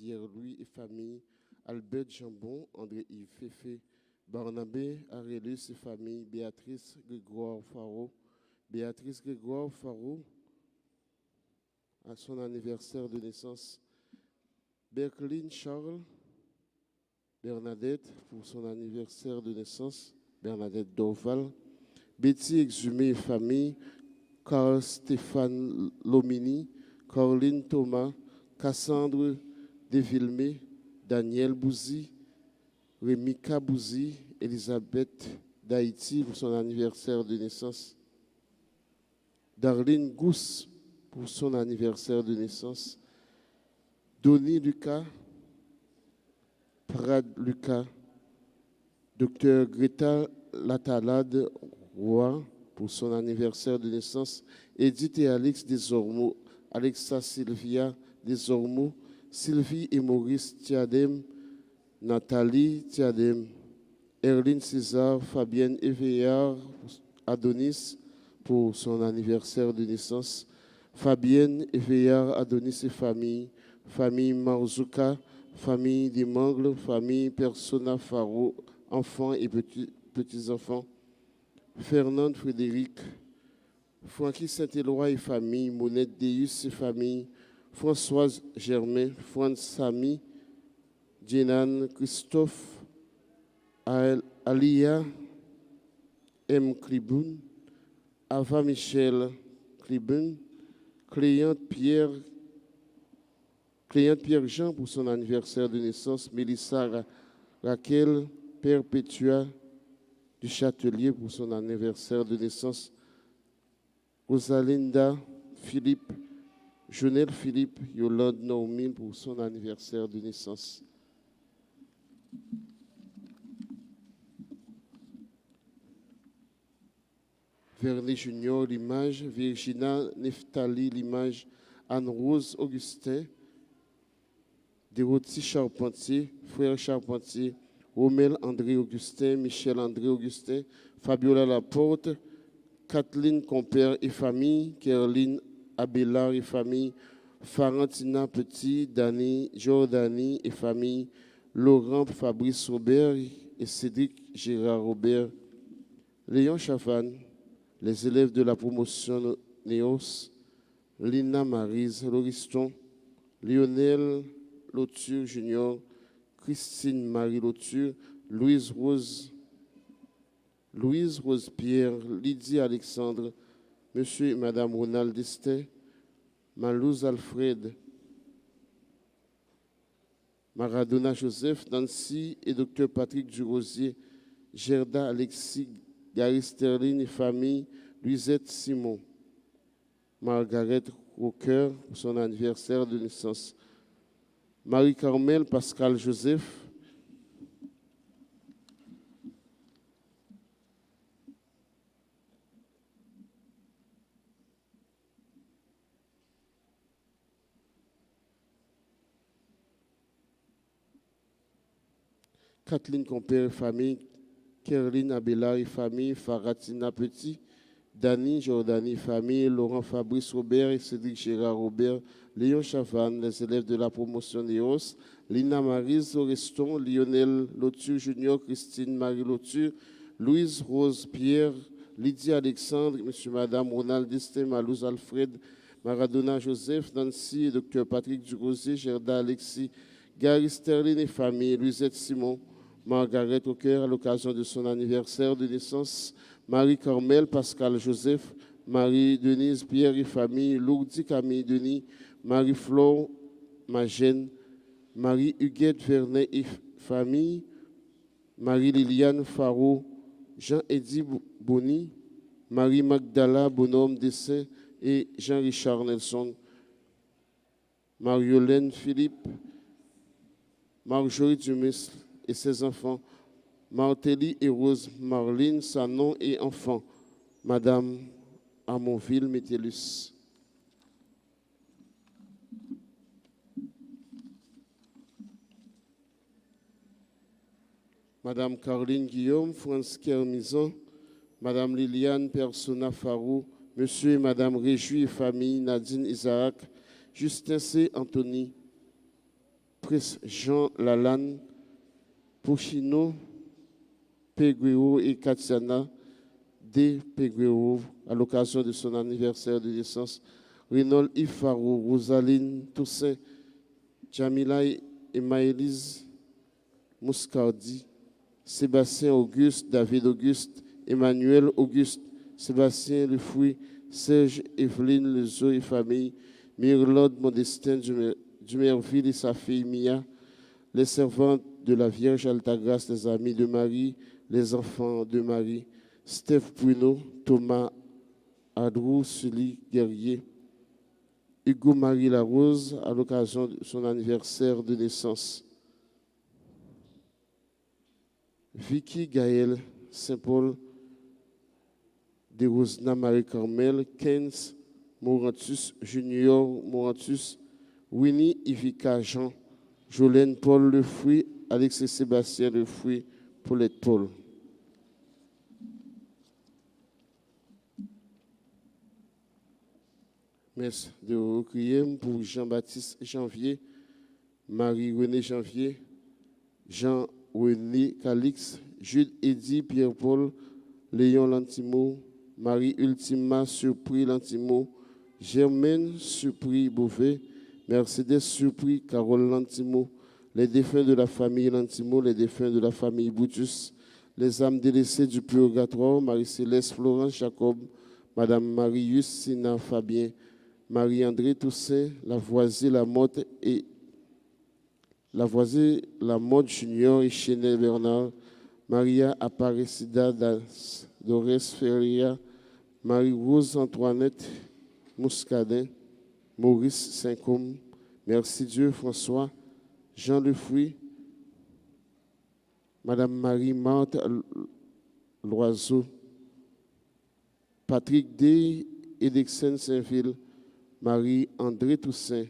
Pierre-Louis et famille, Albert Jambon, André-Yves Féfé, Barnabé, Arélus et famille, Béatrice Grégoire Faro, à son anniversaire de naissance, Berkeline Charles, Bernadette, pour son anniversaire de naissance, Bernadette Dorval, Betty Exhumé et famille, Carl Stéphane Lomini, Caroline Thomas, Cassandre Desvillemé, Daniel Bouzy, Rémika Bouzy, Elisabeth d'Haïti pour son anniversaire de naissance, Darlene Gousse pour son anniversaire de naissance, Donny Lucas, Prad Lucas, Dr Greta Latalade Roy pour son anniversaire de naissance, Edith et Alex Desormeaux, Alexa Sylvia Desormeaux, Sylvie et Maurice Thiadem, Nathalie Thiadem, Erline César, Fabienne Éveillard, Adonis pour son anniversaire de naissance, Fabienne Éveillard, Adonis et famille, famille Marzouka, famille des Mangles, famille Persona Faro, enfants et petits-enfants, Fernande Frédéric, Francky Saint-Éloi et famille, Monette Deus et famille, Françoise Germain, Franz Samy, Jenan Christophe, Alia M. Cliboun, Ava Michel Cliboun, Cléante Pierre Jean pour son anniversaire de naissance, Mélissa Raquel Perpétua du Châtelier pour son anniversaire de naissance, Rosalinda Philippe, Jonel Philippe, Yolande Normine pour son anniversaire de naissance. Vernet Junior, l'image, Virginia Neftali, l'image, Anne-Rose Augustin, Déroti Charpentier, Frère Charpentier, Romel André Augustin, Michel André Augustin, Fabiola Laporte, Kathleen Compère et famille, Kerline Abélard et famille, Farentina Petit, Dani Jordani et famille, Laurent Fabrice Robert et Cédric Gérard Robert, Léon Chavannes, les élèves de la promotion Néos, Lina Marise Lauriston, Lionel Lauture Junior, Christine Marie Lauture, Louise Rose Pierre, Lydie Alexandre, Monsieur et Madame Ronald Destin, Malouz Alfred, Maradona Joseph, Nancy et Dr Patrick Durosier, Gerda Alexis, Gary Sterling et famille, Luisette Simon, Margaret Rocker pour son anniversaire de naissance, Marie-Carmel Pascal Joseph, Kathleen Compère et famille, Kerline Abélard et famille, Faratina Petit, Dani Jordani famille, Laurent Fabrice Robert et Cédric Gérard Robert, Léon Chavannes, les élèves de la promotion Néos, Lina Marise Oreston, Lionel Lauture Junior, Christine Marie Lauture, Louise Rose Pierre, Lydie Alexandre, Monsieur Madame Ronald Destin, Malouz Alfred, Maradona Joseph, Nancy et Dr Patrick Durosier, Gerda Alexis, Gary Sterling et famille, Luisette Simon, Margaret Aucoeur à l'occasion de son anniversaire de naissance, Marie-Carmel Pascal Joseph, Marie-Denise Pierre et famille, Lourdi Camille Denis, Marie-Flore Magène, Marie-Huguette Vernet et famille, Marie-Liliane Faro, Jean-Eddy Bonny, Marie-Magdala Bonhomme Dessin et Jean-Richard Nelson, Mariolène Philippe, Marjorie Dumus et ses enfants, Martelly et Rose Marline, Sanon et enfants, Madame Amonville Métellus. Madame Caroline Guillaume, France Kermison, Madame Liliane Persona Farou, Monsieur et Madame Réjouis et famille, Nadine Isaac, Justin C. Anthony, frères Jean Lalanne, Pochino, Peguero et Katiana de Peguero à l'occasion de son anniversaire de naissance. Renol Ifaro, Rosaline Toussaint, Jamila et Maëlys Moscardi, Sébastien Auguste, David Auguste, Emmanuel Auguste, Sébastien Lefouy, Serge Evelyne Lezo et famille, Mirlode Modestin Dumerville et sa fille Mia, les servantes de la Vierge Altagrace, les amis de Marie, les enfants de Marie, Steph Bruno, Thomas Adrou, Sully Guerrier, Hugo Marie Larose à l'occasion de son anniversaire de naissance. Vicky Gaël Saint-Paul, de Rosna Marie-Carmel, Keynes Morantus, Junior Morantus, Winnie Ivica Jean, Jolène Paul Lefruy, Alexis Sébastien Lefruy, Paulette Paul. Merci de recueillir pour Jean-Baptiste Janvier, Marie-Renée Janvier, Jean-René Calix, Jude Eddy Pierre-Paul, Léon Lantimo, Marie Ultima Surpris Lantimo, Germaine Surpris Beauvais, Mercedes Surpris Carole Lantimo, les défunts de la famille Lantimo, les défunts de la famille Boutus, les âmes délaissées du purgatoire, Marie-Céleste Florence Jacob, Madame Marius Sina Fabien, Marie-André Toussaint, Lavoisier Lamotte et Lavoisier Lamotte Junior et Chenel Bernard, Maria Aparecida Dores Ferria, Marie-Rose Antoinette Mouscadin, Maurice Saint-Côme, Merci Dieu François, Jean Lefruy, Madame Marie-Marthe Loiseau, Patrick D. Edexen Saint-Ville, Marie-André Toussaint,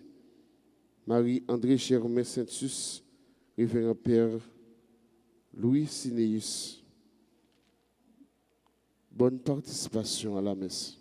Marie-André Germain Saint-Sus, Révérend Père Louis Sinéus. Bonne participation à la messe.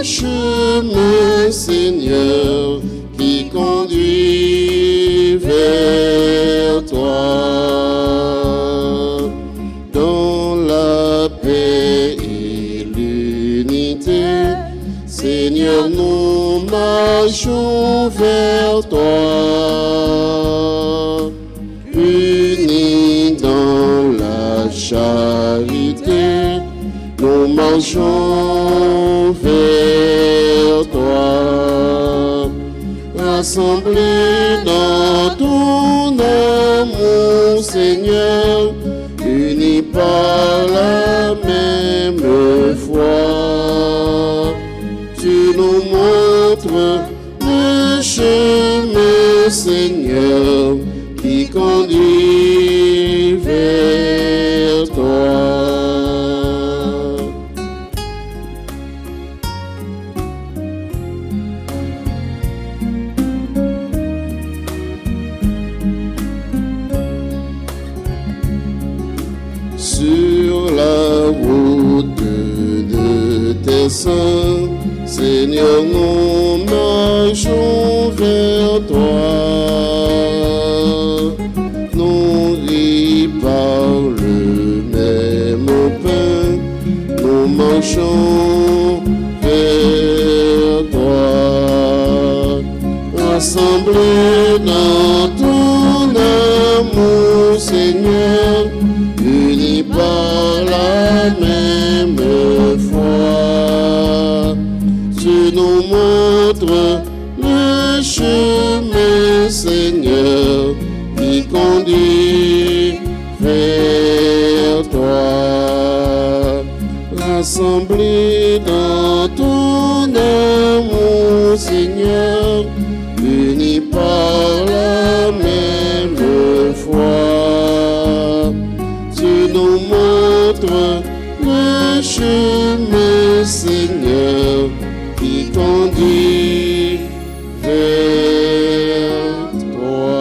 Chemin, Seigneur, qui conduit vers toi, dans la paix et l'unité. Seigneur, nous marchons vers toi, unis dans la charité. Nous marchons vers toi, rassemblés dans ton amour, Seigneur, unis par la même foi. Tu nous montres le chemin, Seigneur, qui conduit vers toi. saint, Seigneur, nous marchons vers toi. Nourris par le même pain, nous marchons vers toi. Rassemblés dans ton amour, Seigneur, unis par la même foi. Tu nous montres le chemin, Seigneur, qui conduit vers toi. Rassemblés dans ton amour, Seigneur, unis par la même foi. Tu nous montres le chemin, Seigneur, qui conduit vers toi.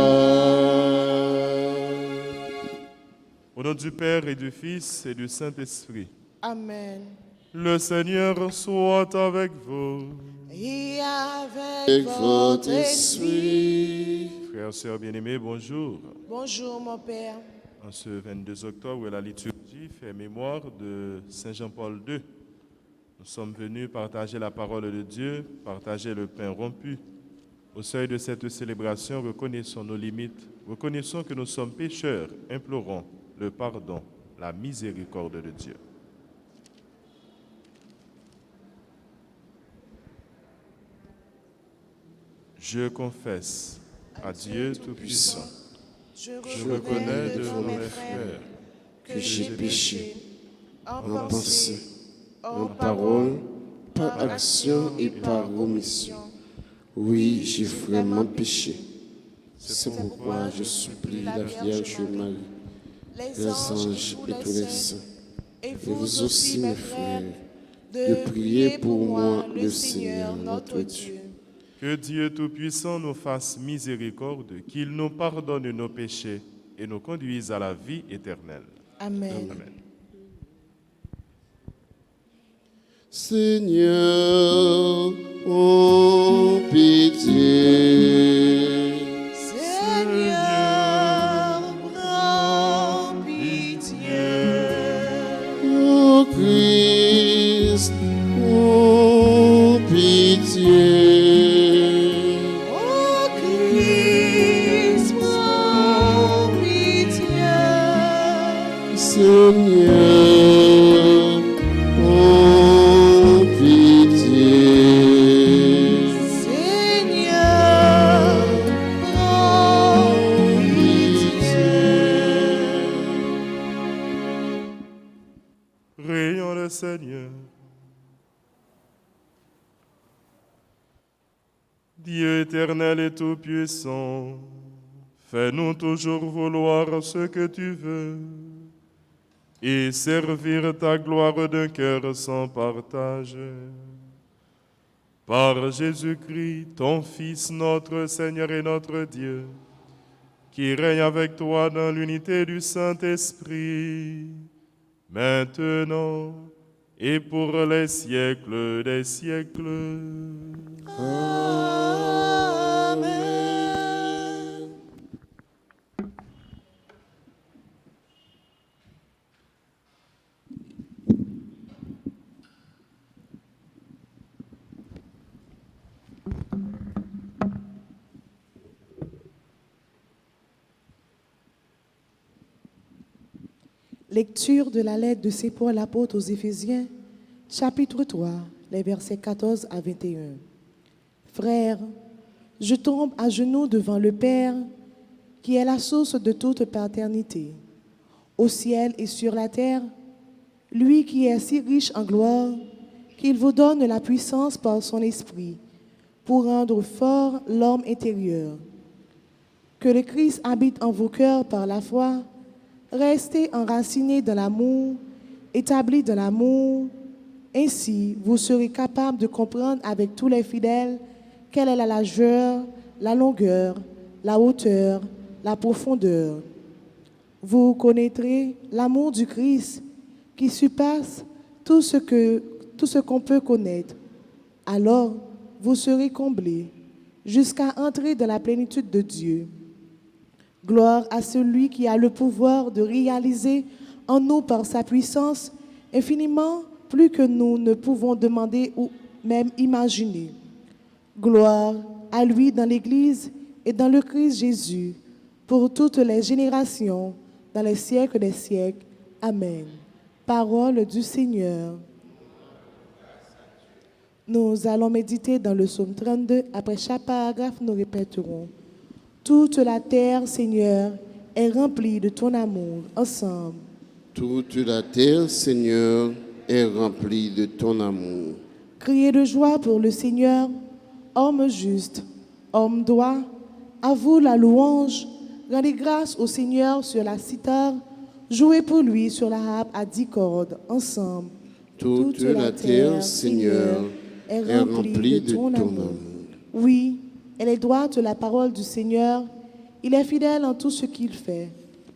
Au nom du Père et du Fils et du Saint-Esprit. Amen. Le Seigneur soit avec vous. Et avec Avec votre esprit. Frères et sœurs bien-aimés, bonjour. Bonjour mon Père. En ce 22 octobre, la liturgie fait mémoire de Saint Jean-Paul II. Nous sommes venus partager la parole de Dieu, partager le pain rompu. Au seuil de cette célébration, reconnaissons nos limites, reconnaissons que nous sommes pécheurs, implorons le pardon, la miséricorde de Dieu. Je confesse à Dieu Tout-Puissant, Je je reconnais devant mes frères que j'ai péché en En pensée, pensée, en en parole, par action et par omission. Oui, j'ai vraiment péché. C'est pourquoi je supplie la Vierge Marie, les anges et tous les saints, et et vous aussi, mes frères, de prier pour moi, le Seigneur, notre Dieu. Que Dieu Tout-Puissant nous fasse miséricorde, qu'il nous pardonne nos péchés et nous conduise à la vie éternelle. Amen. Amen. Seigneur, oh pitié. Seigneur, prends pitié. Oh Christ, oh pitié. Oh Christ, prends pitié. Seigneur, oh pitié. Seigneur, prends pitié. Prions le Seigneur. Dieu éternel et tout-puissant, fais-nous toujours vouloir ce que tu veux et servir ta gloire d'un cœur sans partage. Par Jésus-Christ, ton Fils, notre Seigneur et notre Dieu, qui règne avec toi dans l'unité du Saint-Esprit, maintenant et pour les siècles des siècles. Amen. Lecture de la lettre de Saint Paul l'apôtre aux Éphésiens, chapitre 3, les versets 14 à 21. Frères, je tombe à genoux devant le Père, qui est la source de toute paternité, au ciel et sur la terre, lui qui est si riche en gloire, qu'il vous donne la puissance par son esprit, pour rendre fort l'homme intérieur. Que le Christ habite en vos cœurs par la foi. Restez enracinés dans l'amour, établis dans l'amour. Ainsi, vous serez capables de comprendre avec tous les fidèles quelle est la largeur, la longueur, la hauteur, la profondeur. Vous connaîtrez l'amour du Christ qui surpasse tout ce que tout ce qu'on peut connaître. Alors, vous serez comblés jusqu'à entrer dans la plénitude de Dieu. Gloire à celui qui a le pouvoir de réaliser en nous par sa puissance infiniment plus que nous ne pouvons demander ou même imaginer. Gloire à lui dans l'Église et dans le Christ Jésus, pour toutes les générations, dans les siècles des siècles. Amen. Parole du Seigneur. Nous allons méditer dans le psaume 32. Après chaque paragraphe, nous répéterons. Toute la terre, Seigneur, est remplie de ton amour. Ensemble. Toute la terre, Seigneur, est remplie de ton amour. Criez de joie pour le Seigneur, homme juste, homme droit. À vous la louange. Rendez grâce au Seigneur sur la cithare. Jouez pour lui sur la harpe à 10 cordes. Ensemble. Toute la terre, Seigneur, est remplie de ton amour. Oui, elle est droite la parole du Seigneur. Il est fidèle en tout ce qu'il fait.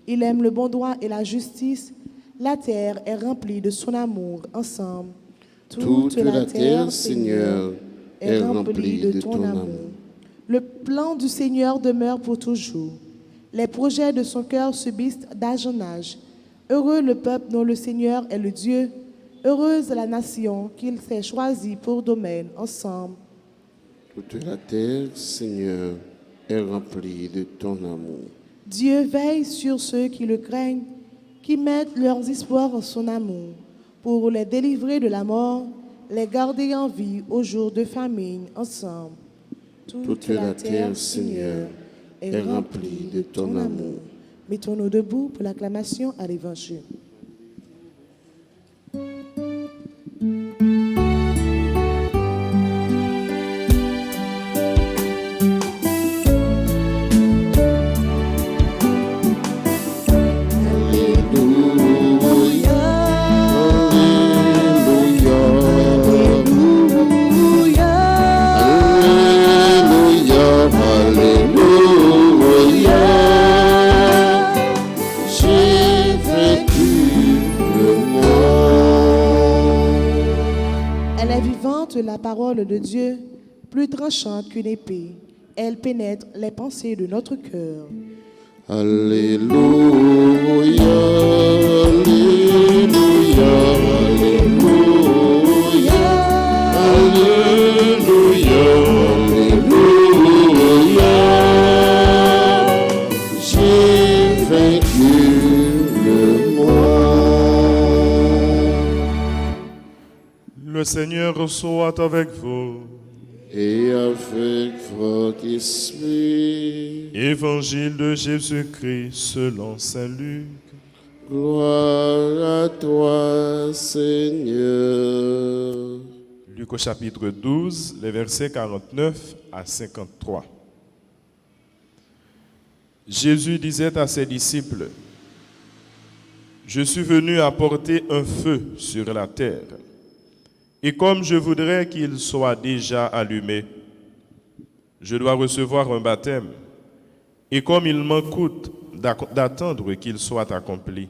Il aime le bon droit et la justice. La terre est remplie de son amour. Ensemble. Toute la terre, Seigneur, est remplie de ton amour. Le plan du Seigneur demeure pour toujours. Les projets de son cœur subissent d'âge en âge. Heureux le peuple dont le Seigneur est le Dieu. Heureuse la nation qu'il s'est choisie pour domaine. Ensemble. Toute la terre, Seigneur, est remplie de ton amour. Dieu veille sur ceux qui le craignent, qui mettent leurs espoirs en son amour, pour les délivrer de la mort, les garder en vie au jour de famine. Ensemble. Toute la terre, Seigneur, est remplie de ton amour. Mettons-nous debout pour l'acclamation à l'Évangile. La parole de Dieu, plus tranchante qu'une épée, elle pénètre les pensées de notre cœur. Alléluia, Alléluia, Alléluia, Alléluia, j'ai vaincu le monde. Le Seigneur soit avec vous. Et avec votre esprit. Évangile de Jésus-Christ selon saint Luc. Gloire à toi, Seigneur. Luc au chapitre 12, les versets 49 à 53. Jésus disait à ses disciples, « Je suis venu apporter un feu sur la terre. Et comme je voudrais qu'il soit déjà allumé, je dois recevoir un baptême. Et comme il m'en coûte d'attendre qu'il soit accompli.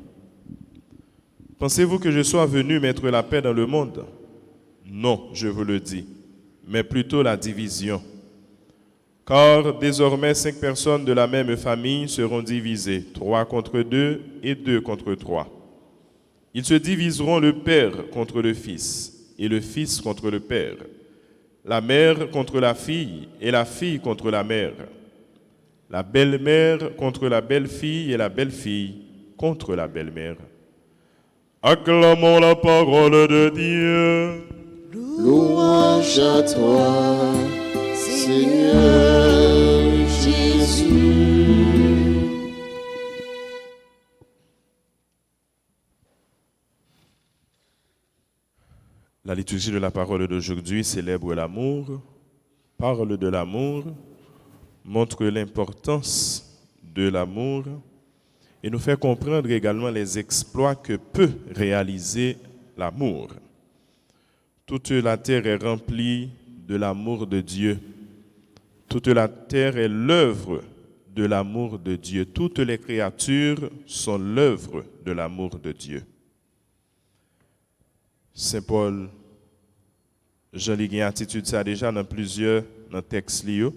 Pensez-vous que je sois venu mettre la paix dans le monde? Non, je vous le dis, mais plutôt la division. Car désormais 5 personnes de la même famille seront divisées, 3 contre 2 et 2 contre 3. Ils se diviseront le père contre le fils, et le fils contre le père, la mère contre la fille et la fille contre la mère, la belle-mère contre la belle-fille et la belle-fille contre la belle-mère. Acclamons la parole de Dieu. Louange à toi, Seigneur Jésus. La liturgie de la parole d'aujourd'hui célèbre l'amour, parle de l'amour, montre l'importance de l'amour et nous fait comprendre également les exploits que peut réaliser l'amour. Toute la terre est remplie de l'amour de Dieu. Toute la terre est l'œuvre de l'amour de Dieu. Toutes les créatures sont l'œuvre de l'amour de Dieu. Saint Paul Jean-Li a une attitude ça déjà dans plusieurs dans textes liés.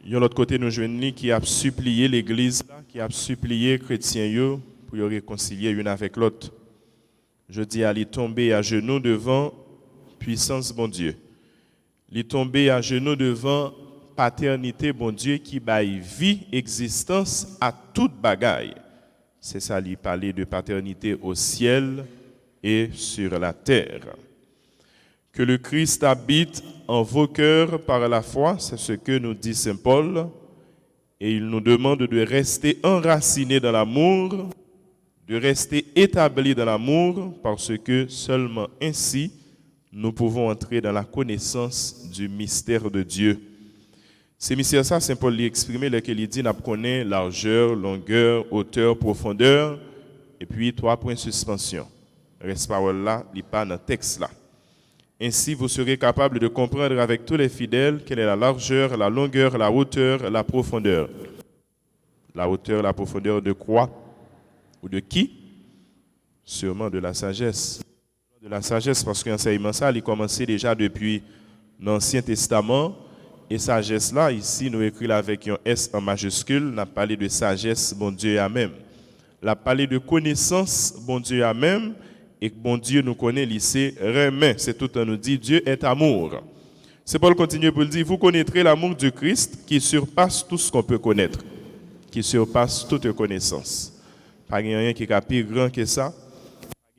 De l'autre côté, nous joignons qui a supplié l'Église, qui a supplié les chrétiens pour réconcilier l'une avec l'autre. Je dis à lui tomber à genoux devant puissance bon Dieu. Lui tomber à genoux devant paternité bon Dieu qui baille vie, existence à toute bagaille. C'est ça, lui parler de paternité au ciel et sur la terre. Que le Christ habite en vos cœurs par la foi, c'est ce que nous dit Saint Paul, et il nous demande de rester enracinés dans l'amour, de rester établis dans l'amour, parce que seulement ainsi, nous pouvons entrer dans la connaissance du mystère de Dieu. C'est mystère ça, Saint Paul l'a exprimé, lequel il dit, nous connaissons largeur, longueur, hauteur, profondeur, et puis 3 points de suspension. Reste parole là, il pas dans le texte là. Ainsi, vous serez capable de comprendre avec tous les fidèles quelle est la largeur, la longueur, la hauteur, la profondeur. La hauteur, la profondeur de quoi? Ou de qui? Sûrement de la sagesse. De la sagesse, parce que l'enseignement ça, il commençait déjà depuis l'Ancien Testament. Et sagesse là, ici, nous écrivons avec un S en majuscule, nous avons parlé de sagesse, bon Dieu à même. Nous avons parlé de connaissance, bon Dieu à même. Et que bon Dieu nous connaît, lycée remet. C'est tout un nous dit, Dieu est amour. C'est Paul continue pour le dire, vous connaîtrez l'amour du Christ qui surpasse tout ce qu'on peut connaître, qui surpasse toute connaissance. Pas rien qui est plus grand que ça,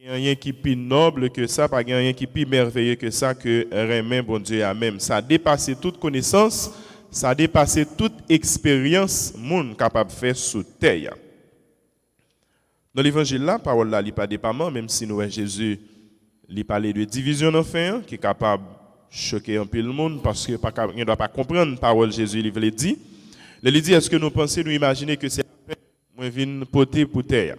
pas rien qui est plus noble que ça, pas rien qui est plus merveilleux que ça, que remet bon Dieu à même. Ça a dépassé toute connaissance, ça a dépassé toute expérience, monde capable de faire sous terre. Dans l'évangile là, parole là, il pas dépendant, même si nous Jésus, il parlait de division d'enfer, qui est capable de choquer un peu le monde, parce que on ne doit pas comprendre parole Jésus, il veut dire. Il dit, est-ce que nous pensons, nous imaginer que c'est la paix, moi viens porter pour terre.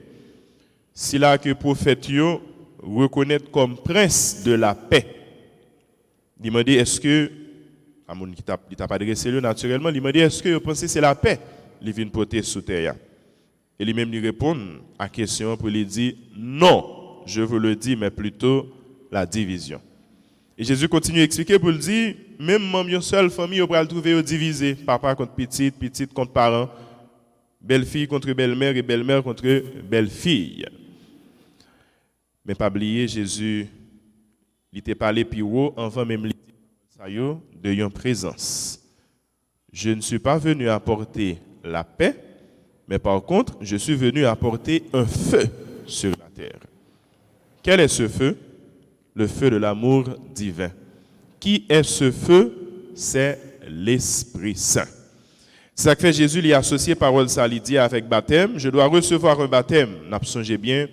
Si là que prophète yo reconnaître comme prince de la paix. Il m'a dit, est-ce que, à mon qui t'a pas adressé le naturellement, il m'a dit, est-ce que vous pensez que c'est la paix, il vient porter sous terre. Et lui-même lui répond à la question pour lui dire non, je vous le dis, mais plutôt la division. Et Jésus continue à expliquer pour lui dire, même une seule famille, on va le trouver divisé, papa contre petite, petite contre parent, belle-fille contre belle-mère et belle-mère contre belle-fille. Mais pas oublier, Jésus, il t'a parlé plus haut avant même de une présence. Je ne suis pas venu apporter la paix, mais par contre, je suis venu apporter un feu sur la terre. Quel est ce feu? Le feu de l'amour divin. Qui est ce feu? C'est l'Esprit Saint. C'est ça que fait Jésus, il a associé parole ça, il dit avec baptême. Je dois recevoir un baptême. N'a songé bien,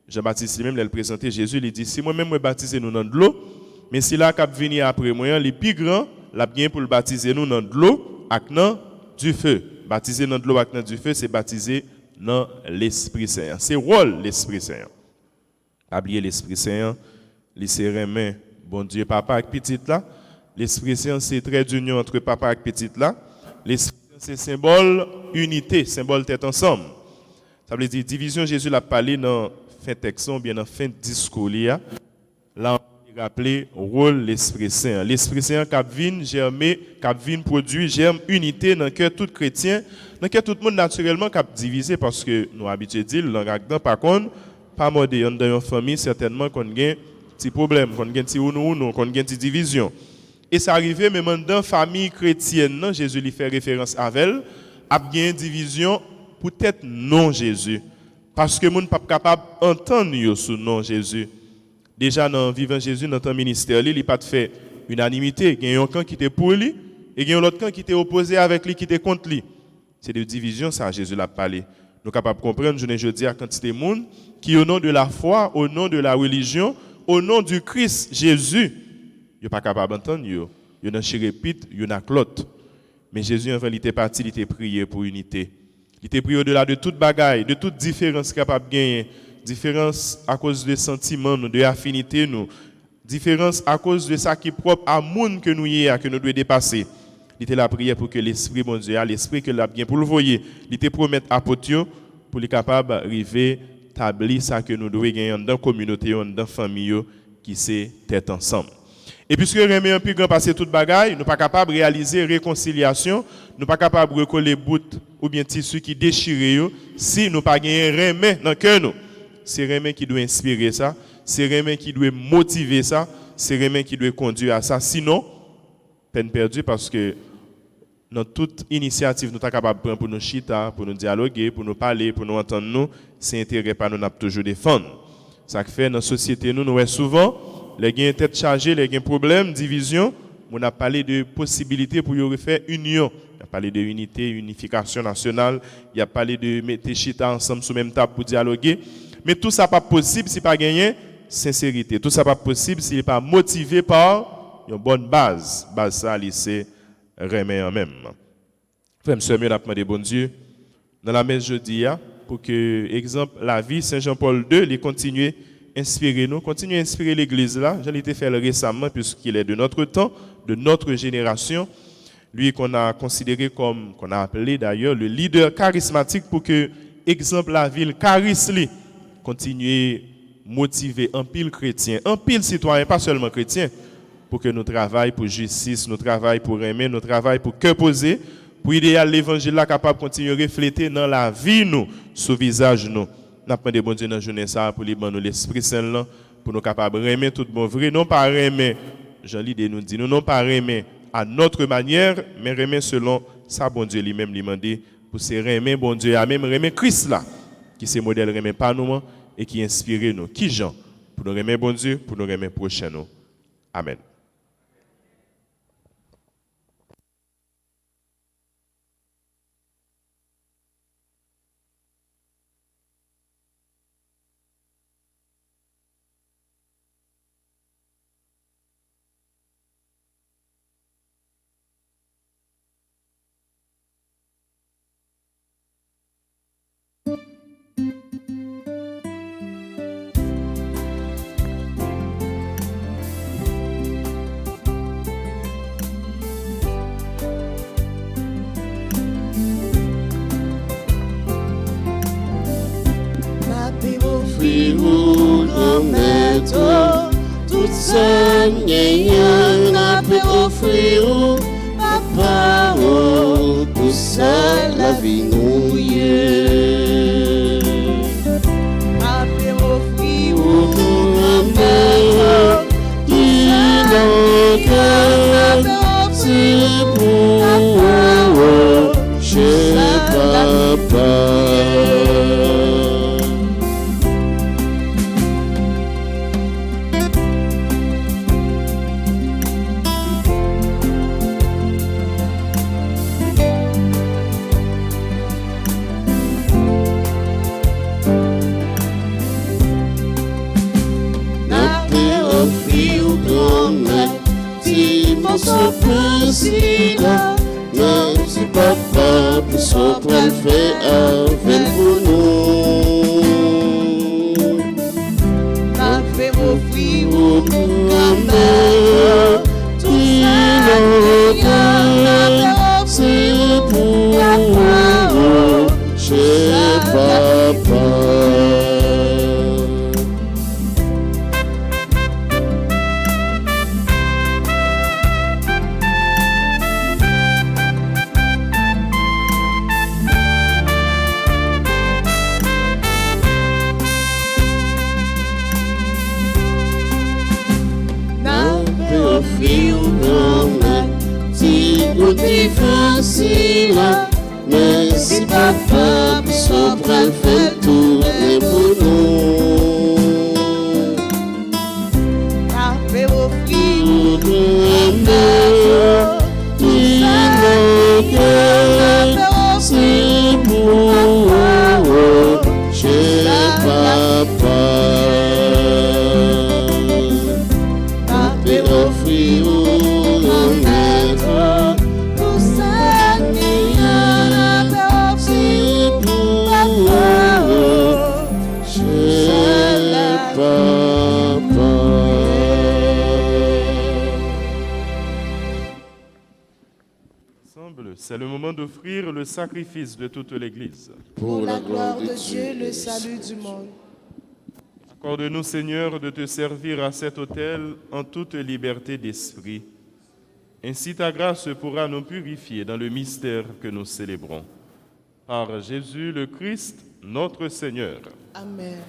Jean-Baptiste lui-même, il a présenté Jésus, il dit, si moi-même je baptise nous dans de l'eau, mais si là, cap venir après moi, les plus grands, l'a bien pour le baptiser nous dans de l'eau, avec du feu. Baptiser dans de l'eau avec du feu, c'est baptiser dans l'Esprit Saint. C'est rôle l'Esprit Saint. Pas oublier l'Esprit Saint, les sérémins, bon Dieu, papa avec petite là. L'Esprit Saint, c'est trait d'union entre papa et petite là. L'Esprit Saint, c'est symbole unité, symbole tête ensemble. Ça veut dire division, Jésus l'a parlé dans fin texte, bien dans fin discours là. Là, on rappelé rôle l'Esprit Saint. L'Esprit Saint qui vient germer, qui vient produire, germe unité dans le cœur tout chrétien, dans le cœur tout le monde naturellement qui divisé parce que nous habitués dire l'engagement par contre pas moderne dans une famille certainement qu'on gagne petit problème, qu'on gagne petit ou qu'on gagne petite division. Et ça arrivait même dans famille chrétienne, non, Jésus lui fait référence à elle, a bien division peut-être non Jésus parce que monde pas capable entendre sous non Jésus. Déjà dans vivant Jésus dans ton ministère, il pas fait unanimité, il y a un camp qui était pour lui et il y a un autre camp qui était opposé avec lui qui était contre lui. C'est de division ça Jésus l'a parlé. Nous capables de comprendre je dis à quantité de monde qui au nom de la foi, au nom de la religion, au nom du Christ Jésus, il pas capable d'entendre yo. Il y a chérépite, il y a clotte. Mais Jésus en fait il était parti, il était prié pour unité. Il était prié au-delà de toute bagaille, de toute différence capable de gagner. Différence à cause de sentiments, de affinités, nous. Différence à cause de ça qui est propre à monde que nous y a, que nous devons dépasser. Il était la prière pour que l'Esprit, mon Dieu, l'Esprit que l'a bien pour le voyer. Il était promettre à Potio pour les capables d'arriver à établir ça que nous devons gagner dans la communauté, dans la famille, qui s'est tête ensemble. Et puisque remet un plus grand passé toute bagaille, nous pas capable de réaliser réconciliation, nous pas capable de recoller bout ou bien tissu qui déchiré si nous pas gagner remet dans cœur nous. C'est remet qui doit inspirer ça, c'est remet qui doit motiver ça, c'est remet qui doit conduire à ça. Sinon, peine perdue parce que dans toute initiative nous sommes capables de prendre pour nous chita, pour nous dialoguer, pour nous parler, pour nous entendre nous, c'est intérêt pas nous n'a toujours défendre. Ça fait dans la société nous voyons souvent les gens tête chargée, les gens problèmes, division, on a parlé de possibilités pour y faire union. Il a parlé de unité, unification nationale, il a parlé de mettre chita ensemble sur même table pour dialoguer, mais tout ça pas possible si pas gagner sincérité. Tout ça pas possible s'il n'est pas motivé par une bonne base. Base ça c'est remet en même. Frère, monsieur, on a demandé bon Dieu dans la messe jeudi pour que exemple la vie Saint Jean-Paul II les continue inspirer nous, continuer à inspirer l'église là. J'en ai été fait récemment puisqu'il est de notre temps, de notre génération. Lui qu'on a considéré comme, qu'on a appelé d'ailleurs le leader charismatique pour que, exemple la ville Carisli, continuer motiver un pile chrétien, un pile citoyen, pas seulement chrétien, pour que nous travaillions pour justice, nous travaillions pour aimer, nous travaillions pour cœur posé, pour idéal l'évangile là capable de continuer à refléter dans la vie nous, sous visage nous. Nous avons demandé bon Dieu dans la journée ça pour libérer nous l'Esprit Saint là, pour nous capables de aimer tout bon vrai, non pas aimer, Jean-Lidé nous dit, nous non pas aimer à notre manière, mais aimer selon ça bon Dieu lui-même lui demandé pour se aimer bon Dieu, à même aimer Christ là, qui c'est modèle aimer pas nous et qui inspire nous. Qui Jean pour nous aimer bon Dieu, pour nous aimer prochain nous. Amen. Tout ça, n'y a pas offrir, papa, tout ça, la vie nous y est. Offrir, qui dans cœur, c'est pour chez papa. Même si papa peut s'en prendre fait avec nous. La fait offrir au caméra, tout ça, c'est pour chez papa. Facile, mais si papa s'en prend fait tout et pour nous. Fait offrir tout ça, c'est pour chez papa. Fait offrir c'est le moment d'offrir le sacrifice de toute l'Église. Pour la gloire de Dieu, le salut du monde. Accorde-nous, Seigneur, de te servir à cet autel en toute liberté d'esprit. Ainsi ta grâce pourra nous purifier dans le mystère que nous célébrons. Par Jésus le Christ, notre Seigneur. Amen.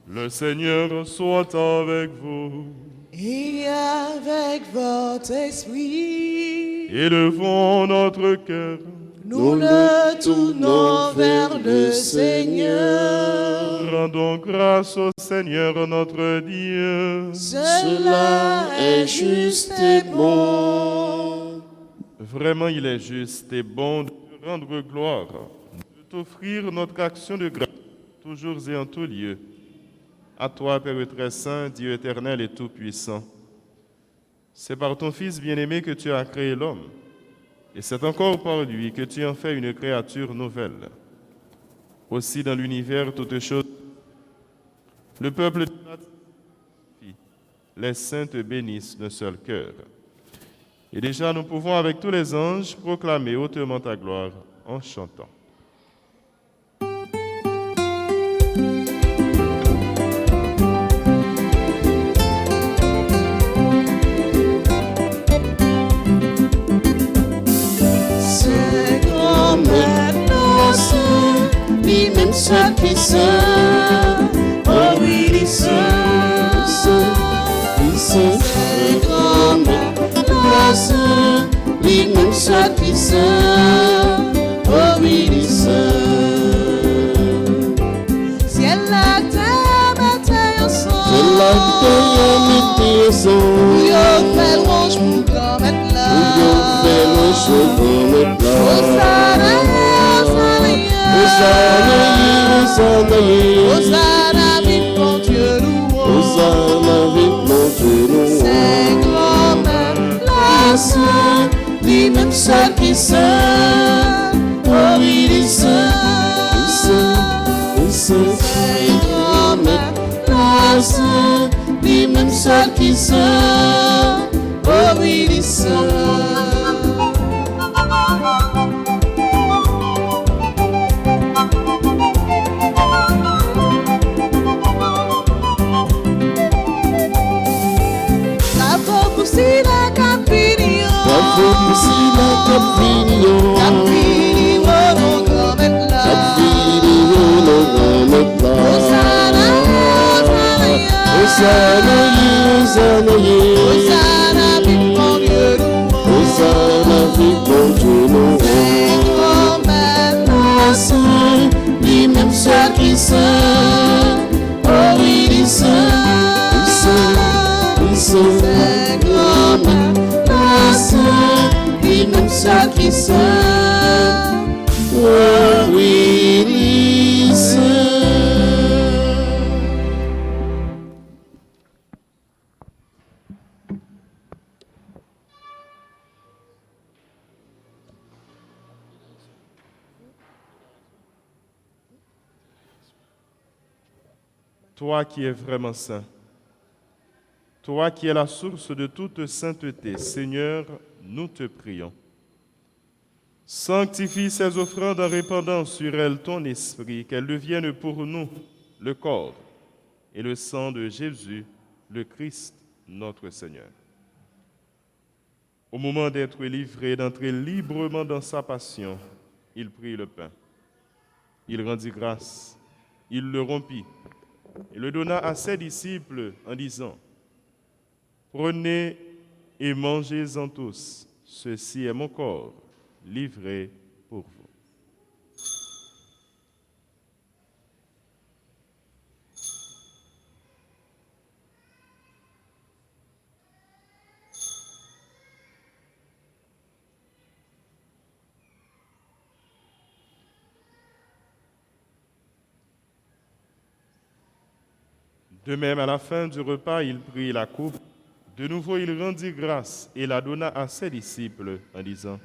Le Seigneur soit avec vous. Et avec votre esprit, Élevons notre cœur. nous le tournons vers le Seigneur. Rendons grâce au Seigneur notre Dieu. Cela est juste et bon. Vraiment, il est juste et bon de te rendre gloire, de t'offrir notre action de grâce, toujours et en tout lieu. À toi, Père très saint, Dieu éternel et tout-puissant. C'est par ton Fils bien-aimé que tu as créé l'homme, et c'est encore par lui que tu en fais une créature nouvelle. Aussi dans l'univers, toutes choses, le peuple de les saints te bénissent d'un seul cœur. Et déjà, nous pouvons avec tous les anges proclamer hautement ta gloire en chantant. C'est grand maintenant, lui-même seul qui seul. Oh oui, il est seul. C'est grand maintenant, lui-même seul qui seul. Oh oui, il est seul. Ciel la terre mettait ensemble. C'est la terre mettez ensemble. Où y'en fait louange pour grand mettre là. Hosanna, Hosanna, vive mon Dieu louange. C'est grand place, lui-même seul qui seul. Oh, il est seul. C'est grand place, lui-même seul qui seul. Oh, il est seul. Hosanna, vive mon Dieu louange. C'est grand maintenant, lui-même seul qui seul. Oh, il est seul. C'est grand maintenant, lui-même seul qui seul. Oh, il est seul. Toi qui es vraiment saint, toi qui es la source de toute sainteté, Seigneur, nous te prions. Sanctifie ces offrandes en répandant sur elles ton esprit, qu'elles deviennent pour nous le corps et le sang de Jésus, le Christ, notre Seigneur. Au moment d'être livré, d'entrer librement dans sa passion, il prit le pain. Il rendit grâce, il le rompit et le donna à ses disciples en disant, « Prenez et mangez-en tous, ceci est mon corps, livré pour vous. » De même, à la fin du repas, il prit la coupe. De nouveau, il rendit grâce et la donna à ses disciples en disant,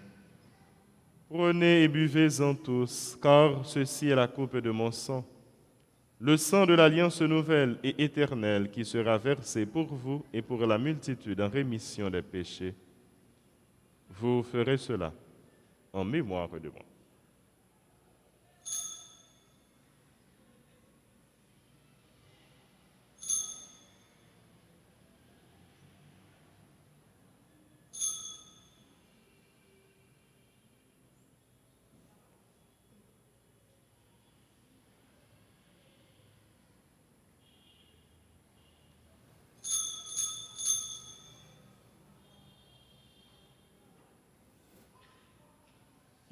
« Prenez et buvez-en tous, car ceci est la coupe de mon sang, le sang de l'alliance nouvelle et éternelle qui sera versé pour vous et pour la multitude en rémission des péchés. Vous ferez cela en mémoire de moi. »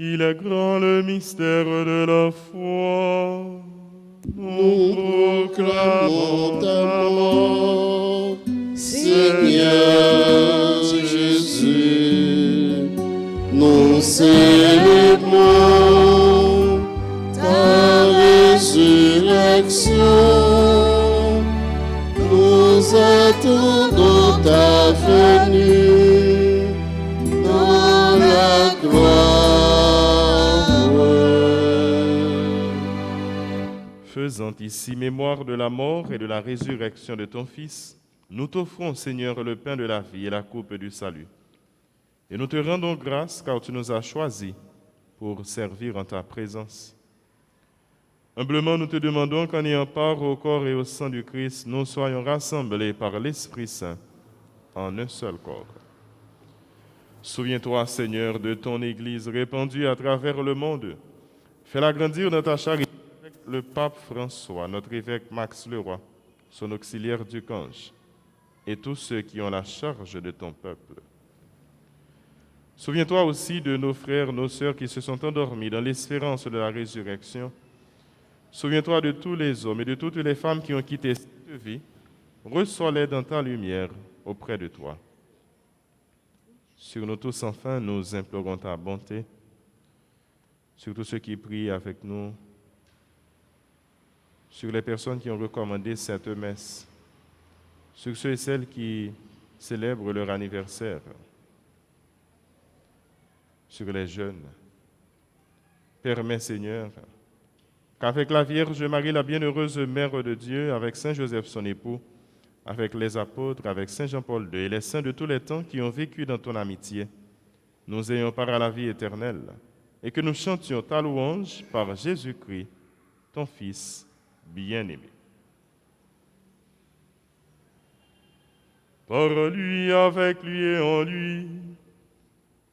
Il est grand le mystère de la foi. Nous proclamons ta mort, Seigneur Jésus. Nous célébrons ta résurrection. Nous attendons ta venue dans la gloire. Faisant ici mémoire de la mort et de la résurrection de ton Fils, nous t'offrons, Seigneur, le pain de la vie et la coupe du salut. Et nous te rendons grâce car tu nous as choisis pour servir en ta présence. Humblement, nous te demandons qu'en ayant part au corps et au sang du Christ, nous soyons rassemblés par l'Esprit Saint en un seul corps. Souviens-toi, Seigneur, de ton Église répandue à travers le monde. Fais-la grandir dans ta charité avec le pape François, notre évêque Max Leroy, son auxiliaire Ducange, et tous ceux qui ont la charge de ton peuple. Souviens-toi aussi de nos frères, nos sœurs qui se sont endormis dans l'espérance de la résurrection. Souviens-toi de tous les hommes et de toutes les femmes qui ont quitté cette vie. Reçois-les dans ta lumière auprès de toi. Sur nous tous, enfin, nous implorons ta bonté. Sur tous ceux qui prient avec nous. Sur les personnes qui ont recommandé cette messe. Sur ceux et celles qui célèbrent leur anniversaire. Sur les jeunes. Permets, Seigneur, qu'avec la Vierge Marie, la bienheureuse Mère de Dieu, avec Saint Joseph son époux, avec les apôtres, avec Saint Jean-Paul II et les saints de tous les temps qui ont vécu dans ton amitié, nous ayons part à la vie éternelle et que nous chantions ta louange par Jésus-Christ, ton Fils bien-aimé. Par lui, avec lui et en lui,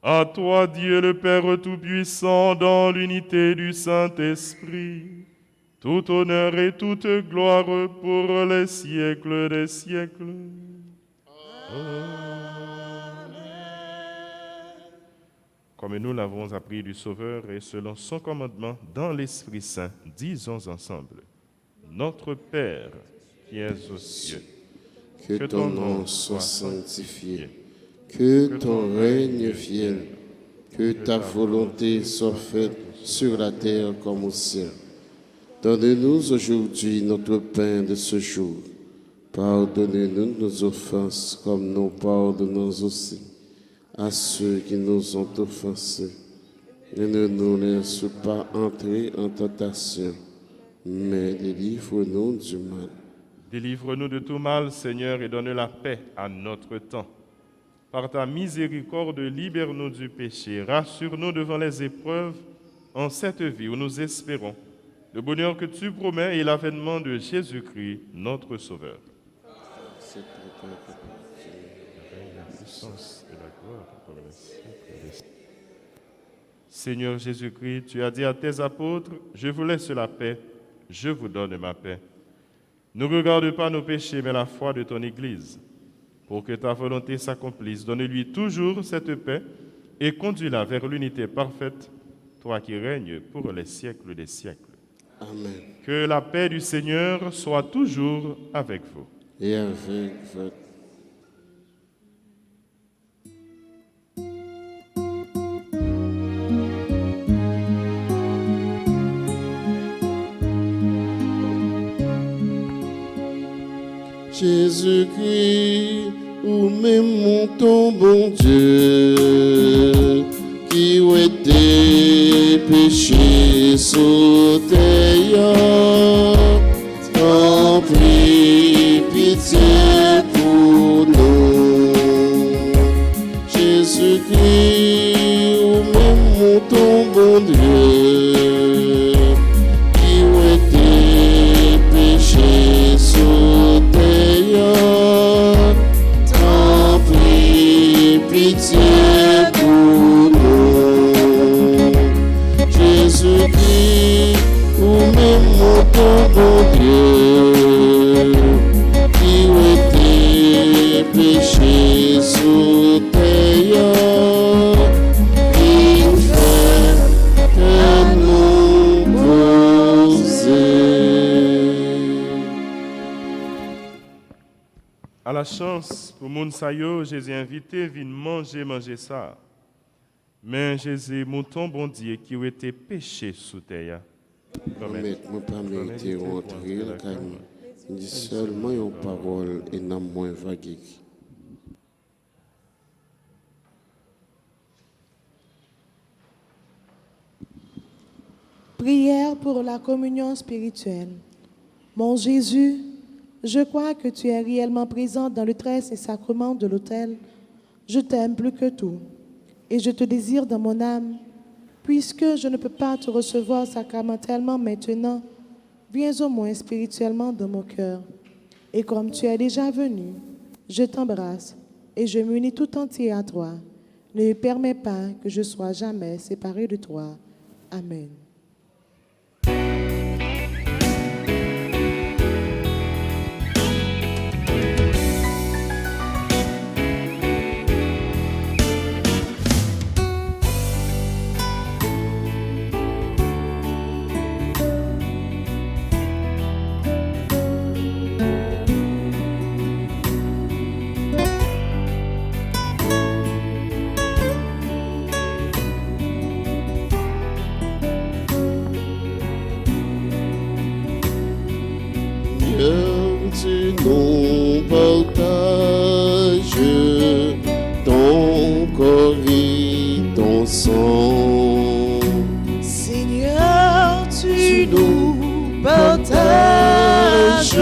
à toi, Dieu le Père Tout-Puissant, dans l'unité du Saint-Esprit, tout honneur et toute gloire pour les siècles des siècles. Amen. Comme nous l'avons appris du Sauveur et selon son commandement dans l'Esprit Saint, disons ensemble, Notre Père qui es aux cieux, que ton nom soit sanctifié. Que ton règne vienne, que ta volonté soit faite sur la terre comme au ciel. Donne-nous aujourd'hui notre pain de ce jour. Pardonne-nous nos offenses comme nous pardonnons aussi à ceux qui nous ont offensés. Et ne nous laisse pas entrer en tentation, mais délivre-nous du mal. Délivre-nous de tout mal, Seigneur, et donne la paix à notre temps. Par ta miséricorde, libère-nous du péché, rassure-nous devant les épreuves en cette vie où nous espérons le bonheur que tu promets et l'avènement de Jésus-Christ, notre Sauveur. Seigneur Jésus-Christ, tu as dit à tes apôtres, je vous laisse la paix, je vous donne ma paix. Ne regarde pas nos péchés, mais la foi de ton Église. Pour que ta volonté s'accomplisse, donne-lui toujours cette paix et conduis-la vers l'unité parfaite, toi qui règnes pour les siècles des siècles. Amen. Que la paix du Seigneur soit toujours avec vous. Et avec votre Jésus-Christ, ou même ton bon Dieu, qui ont été péchés sous terre, t'en prie pitié pour nous. Jésus-Christ, ou même ton bon Dieu, qui ont été péchés sous terre, t'en prie pitié pour nous. Jésus-Christ, ou même la chance pour moun sa yo, Jésus invité, vin manger ça. Mais Jésus, mouton bon Dieu, qui était péché sous terre. Permettez-moi pas mériter rentrer, car il dit seulement une parole et non moins vague. Prière pour la communion spirituelle. Mon Jésus, je crois que tu es réellement présent dans le très saint sacrement de l'autel. Je t'aime plus que tout et je te désire dans mon âme. Puisque je ne peux pas te recevoir sacramentellement maintenant, viens au moins spirituellement dans mon cœur. Et comme tu es déjà venu, je t'embrasse et je m'unis tout entier à toi. Ne permets pas que je sois jamais séparé de toi. Amen. Tu nous partages ton corps et ton sang. Seigneur, tu nous partages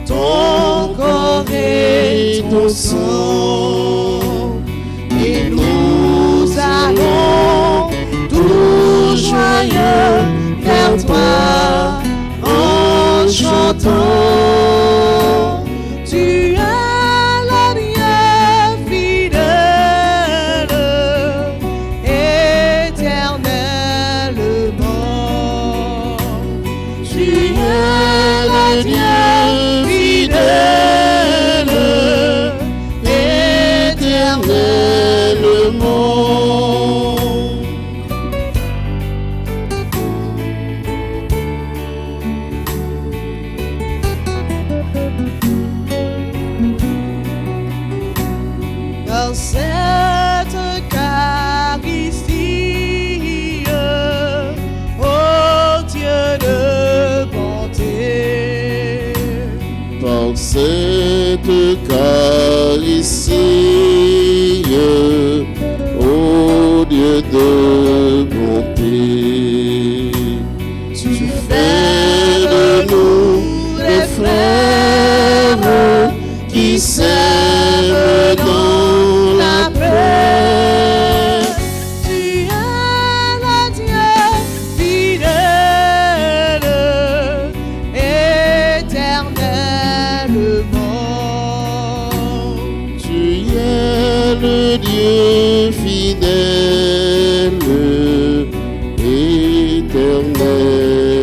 ton corps et ton sang. Et nous allons tout joyeux vers toi en chantant. Tu es le Dieu fidèle, éternellement. Tu es le Dieu fidèle, éternellement. Dans cette Eucharistie, ô Dieu de bonté, Par cette Eucharistie, ô Dieu de bonté, tu fais de nous des frères qui s'aiment dans la paix. tu es le Dieu fidèle, éternellement. Tu es le Dieu fidèle,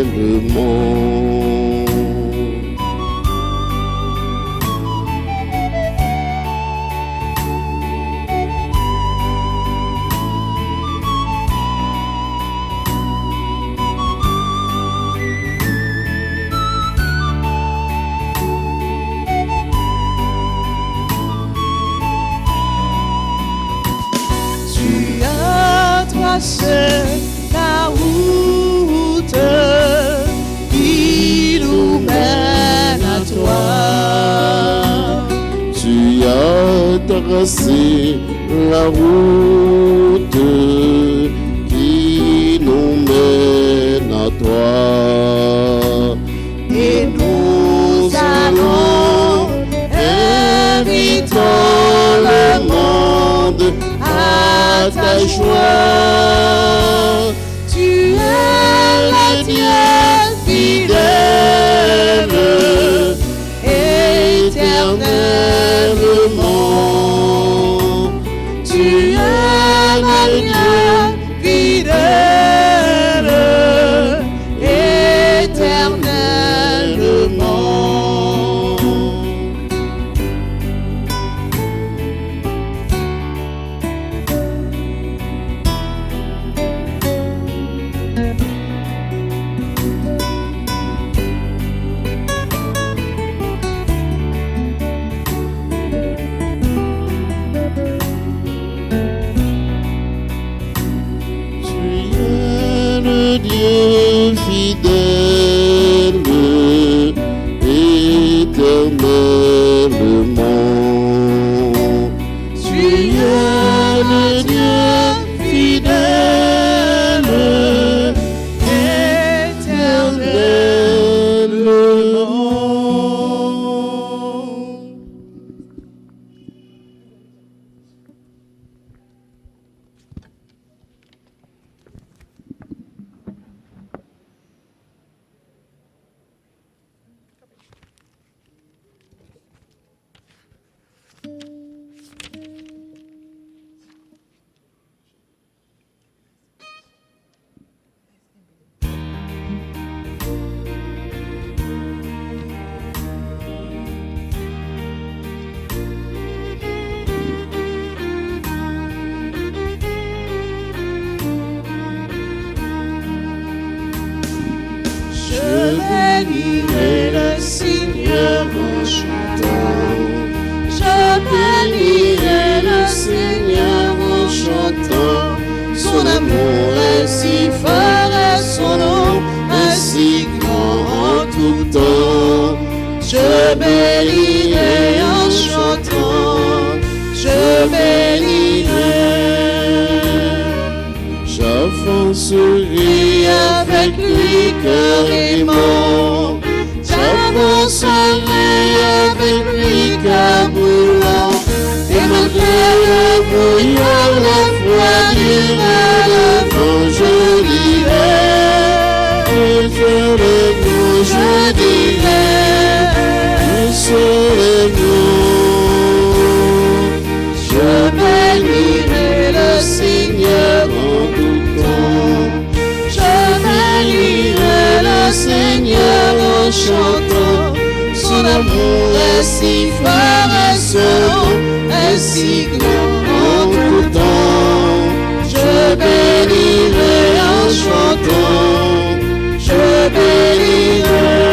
éternellement. Tu as tracé la route qui nous mène à toi. Tu as tracé la route qui nous mène à toi. Et nous allons inviter le monde à ta joie. Tu es le Dieu fidèle, éternellement. Tu es le Dieu fidèle, éternellement. bénirai le Seigneur en chantant. Je bénirai le Seigneur en chantant. Son amour est si fort et son nom est si grand en tout temps. Je bénirai en chantant. Je bénirai. J'avancerai avec lui cœur j'avancerai avec lui cœur brûlant. Et malgré le brouillard, la froidira le vent, je dirai, et sur le vent, je dirai, sur le vent. Je bénirai le Seigneur en tout temps. Je bénirai le Seigneur en chantant. Son amour est si fort et son nom est si grand en tout temps. Je bénirai en chantant. Je bénirai.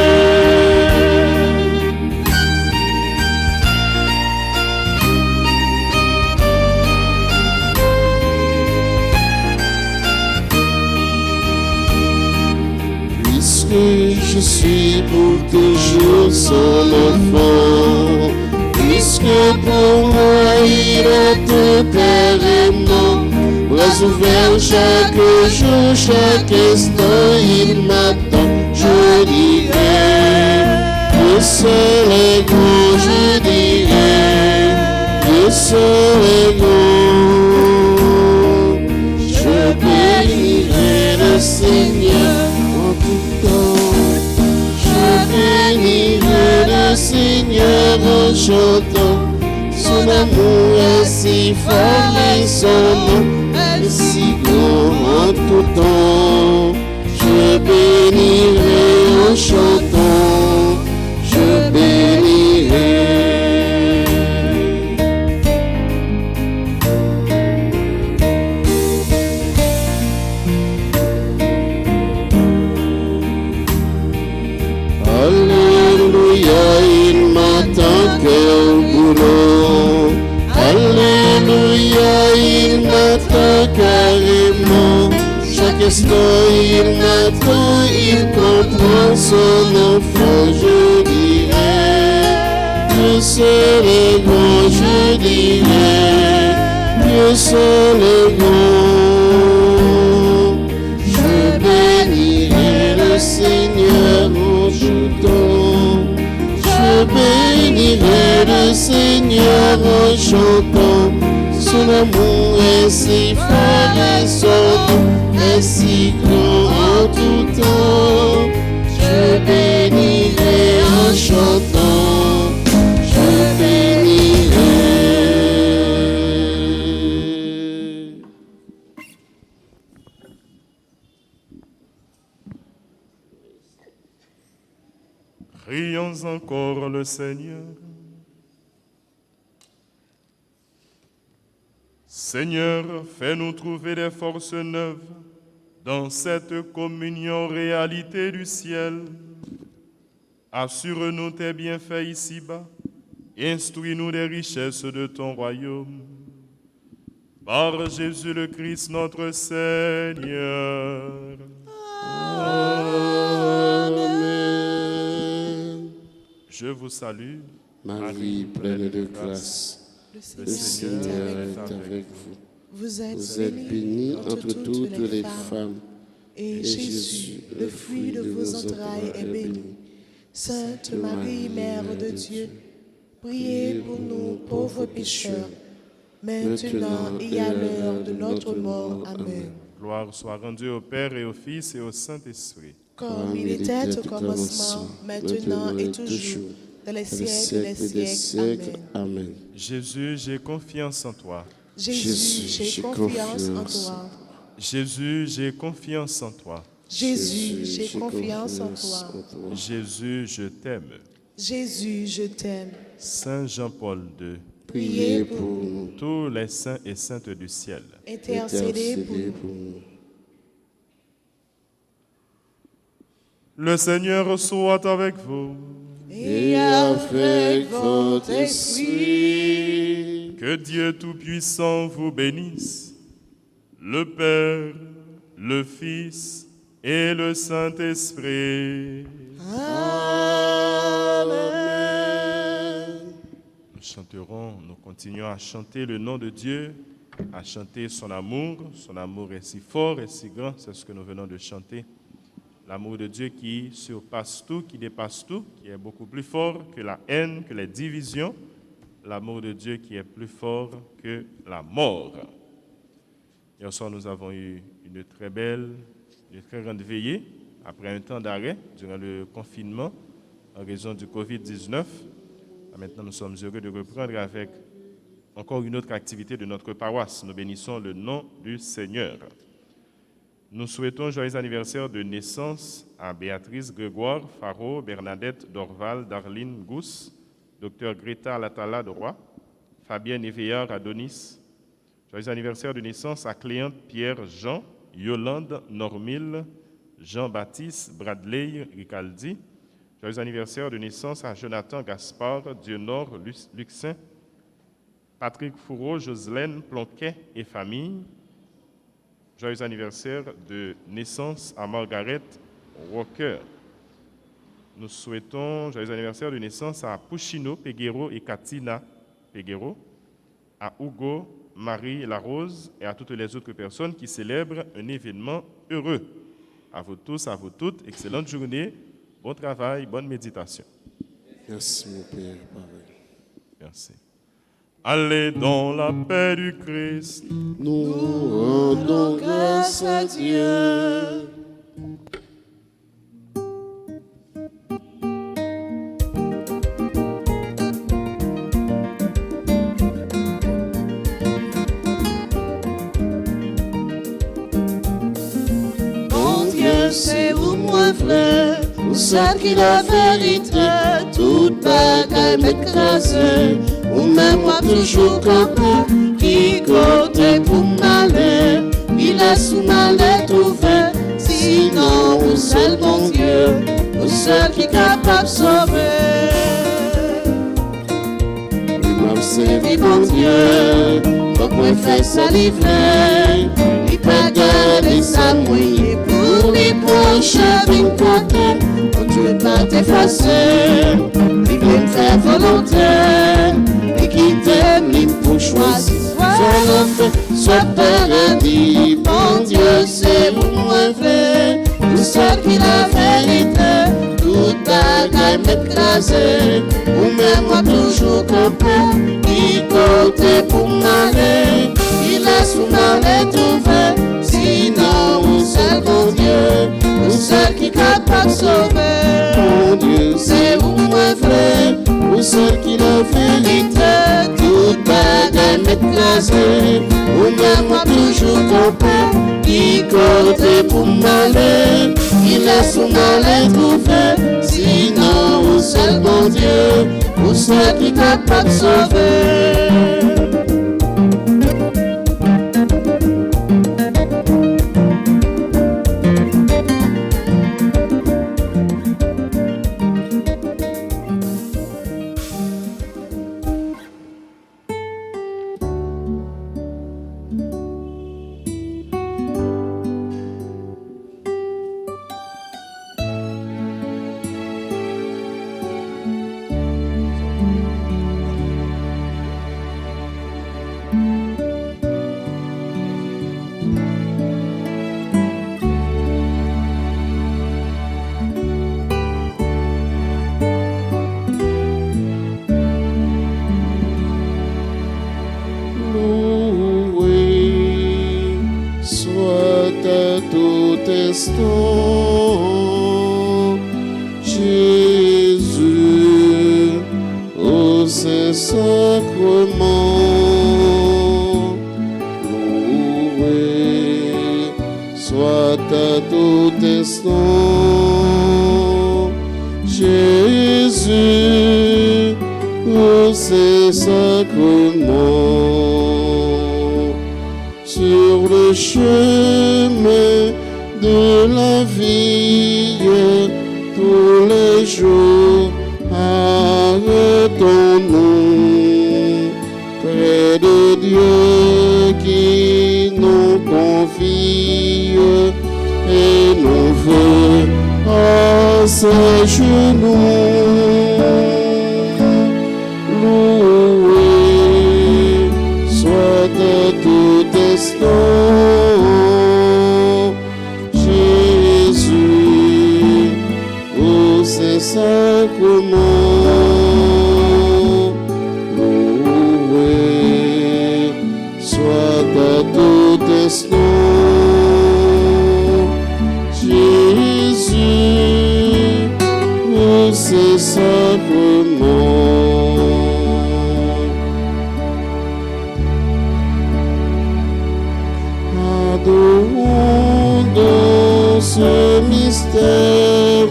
Je suis pour toujours son enfant, puisque pour moi il est tout père aimant. Bras ouverts chaque jour, chaque instant il m'attend. Je dirai, le seul est grand, je dirai, le seul est grand. Je bénirai le Seigneur en tout temps. Je bénirai le Seigneur en chantant. Son amour est si fort et son nom est si grand en tout temps. Je bénirai en chantant. Je bénirai. Il m'attend qu'au boulot. Alléluia, il m'attend carrément. Chaque instant il m'attend, il comprend son enfant. Je dirai, Dieu seul est grand, je dirai, Dieu seul est grand. Je bénirai le Seigneur en tout temps. Je bénirai le Seigneur en chantant. Son amour est si fort et son nom est si grand en tout temps. Je bénirai en chantant. Je bénirai. Prions encore le Seigneur. Seigneur, fais-nous trouver des forces neuves dans cette communion réalité du ciel. Assure-nous tes bienfaits ici-bas. Instruis-nous des richesses de ton royaume. Par Jésus le Christ notre Seigneur. Amen. Je vous salue, Marie pleine de grâce, Le le Seigneur est avec vous. Vous Vous êtes bénie entre toutes les femmes, et Jésus, le fruit de vos entrailles, est béni. Sainte Marie, Mère de Dieu, priez pour nous pauvres pécheurs, maintenant et à l'heure de notre mort. Amen. gloire soit rendue au Père et au Fils et au Saint-Esprit. Comme il était au commencement, maintenant et toujours, dans les siècles des siècles. Amen. Jésus, j'ai confiance en toi. Jésus, j'ai confiance en toi. Jésus, j'ai confiance en toi. Jésus, j'ai confiance en toi. Jésus, je t'aime. Jésus, je t'aime. Saint Jean-Paul II, Priez pour nous. tous les saints et saintes du ciel, Intercédez pour nous. Le Seigneur soit avec vous. Et avec votre esprit. Que Dieu Tout-Puissant vous bénisse, le Père, le Fils et le Saint-Esprit. Amen. Nous chanterons, nous continuons à chanter le nom de Dieu, à chanter son amour. Son amour est si fort et si grand, c'est ce que nous venons de chanter. L'amour de Dieu qui surpasse tout, qui dépasse tout, qui est beaucoup plus fort que la haine, que les divisions. L'amour de Dieu qui est plus fort que la mort. Hier soir, nous avons eu une très grande veillée, après un temps d'arrêt, durant le confinement, en raison du Covid-19. Maintenant, nous sommes heureux de reprendre avec encore une autre activité de notre paroisse. Nous bénissons le nom du Seigneur. Nous souhaitons joyeux anniversaire de naissance à Béatrice Grégoire Faro, Bernadette Dorval, Darline Gousse, Dr Greta Latala de Roy, Fabienne Éveillard Adonis. Joyeux anniversaire de naissance à Cléante Pierre Jean, Yolande Normil, Jean-Baptiste Bradley Ricaldi. Joyeux anniversaire de naissance à Jonathan Gaspard, Dieunor Luxin, Patrick Fourreau, Joselaine Plonquet et famille. Joyeux anniversaire de naissance à Margaret Walker. Nous souhaitons joyeux anniversaire de naissance à Pushino Peguero et Katina Peguero, à Hugo Marie Larose et à toutes les autres personnes qui célèbrent un événement heureux. À vous tous, à vous toutes, excellente journée, bon travail, bonne méditation. Merci mon Père. Merci. Allez dans la paix du Christ. Nous rendons grâce à Dieu. Mon Dieu, c'est vous moi vrai, vous savez qui la vérité, toute bagaille m'écrase. Ou même moi toujours campé, qui côté pour m'aller, il a sous m'aller trouver, sinon au seul bon Dieu, au seul qui est capable de sauver. Moi c'est bon Dieu, faut qu'on fasse ça livrer, il peut garder sa moyenne pour les prochains côté, pour Dieu pas t'effacer, il veut me faire volontaire. Qui t'aime pour choisir, soit l'enfer, soit paradis. Mon Dieu, c'est vous moi vrai, le seul qui la vérité, toute bagaille m'écraser, ou même moi toujours campé, qui côté pour m'aller, il laisse pour m'aller trouver, sinon au seul bon Dieu, le seul qui est capable de sauver. Mon Dieu, c'est vous moi vrai, le seul qui la vérité, toute bagaille m'écraser, ou même moi toujours campé, qui côté pour m'aller, il laisse pour m'aller trouver, sinon au seul bon Dieu, au seul qui est capable de sauver. Protestant, Jésus, au Saint-Sacrement, loué soit à tout instant, Jésus, au Saint-Sacrement, sur le chemin de la vie, tous les jours, arrêtons-nous près de Dieu qui nous confie et nous veut à ses genoux. Loué soit à tout instant Jésus au Saint-Sacrement. Loué soit à tout instant Jésus au Saint-Sacrement. Adorons dans ce mystère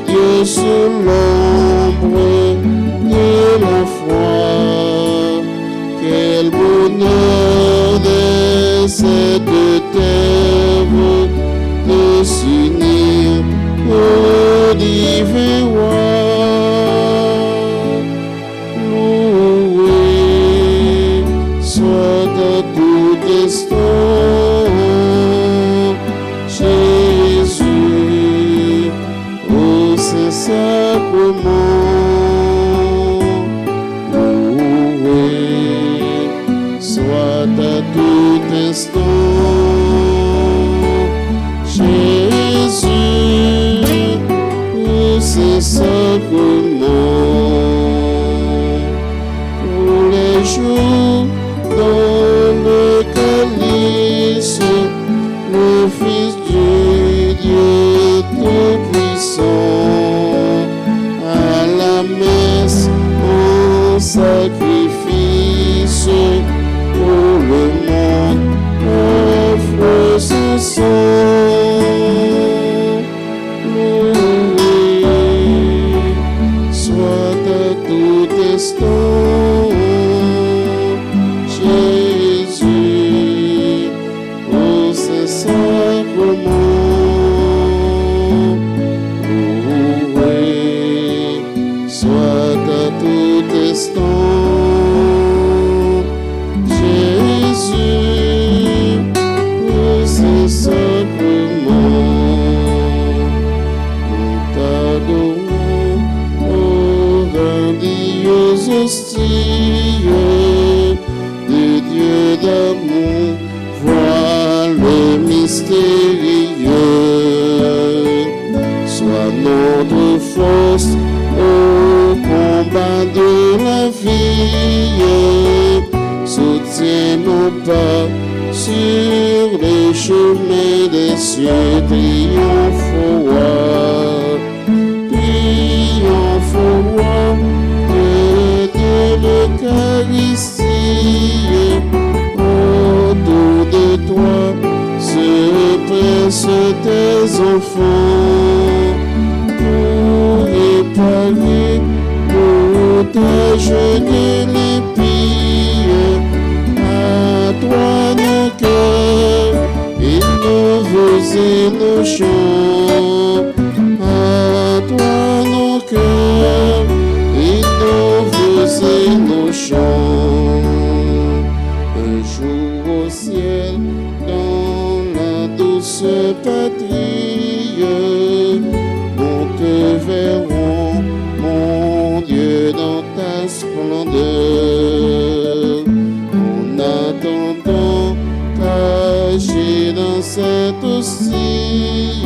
Dieu sous l'ombre de la foi. Quel bonheur de cette terre de s'unir au divin roi. Loué soit à tout instant Jésus au Saint-Sacrement. Loué soit à tout instant Jésus au Saint-Sacrement. Tous les jours dans le calice, le Fils du Dieu Tout-Puissant, à la messe en sacrifice, pour le monde offre son sang. Loué soit à tout instant Jésus au Saint-Sacrement. Loué soit à tout instant Jésus au Saint-Sacrement. Nous t'adorons, ô grandiose hostie de Dieu d'amour, vois le mystérieux. Sois notre force au combat de la vie. Soutiens nos pas sur le chemin des cieux, triomphe au roi. Triomphe au roi de l'Eucharistie. Autour de toi se pressent tes enfants pour réparer l'outrage de l'épée. À toi nos cœurs et nos voeux et nos chants. À toi nos cœurs et nos voeux et nos chants. Un jour au ciel, dans la douce patrie, nous te verrons, mon Dieu, dans ta splendeur. En attendant, caché dans cette hostie,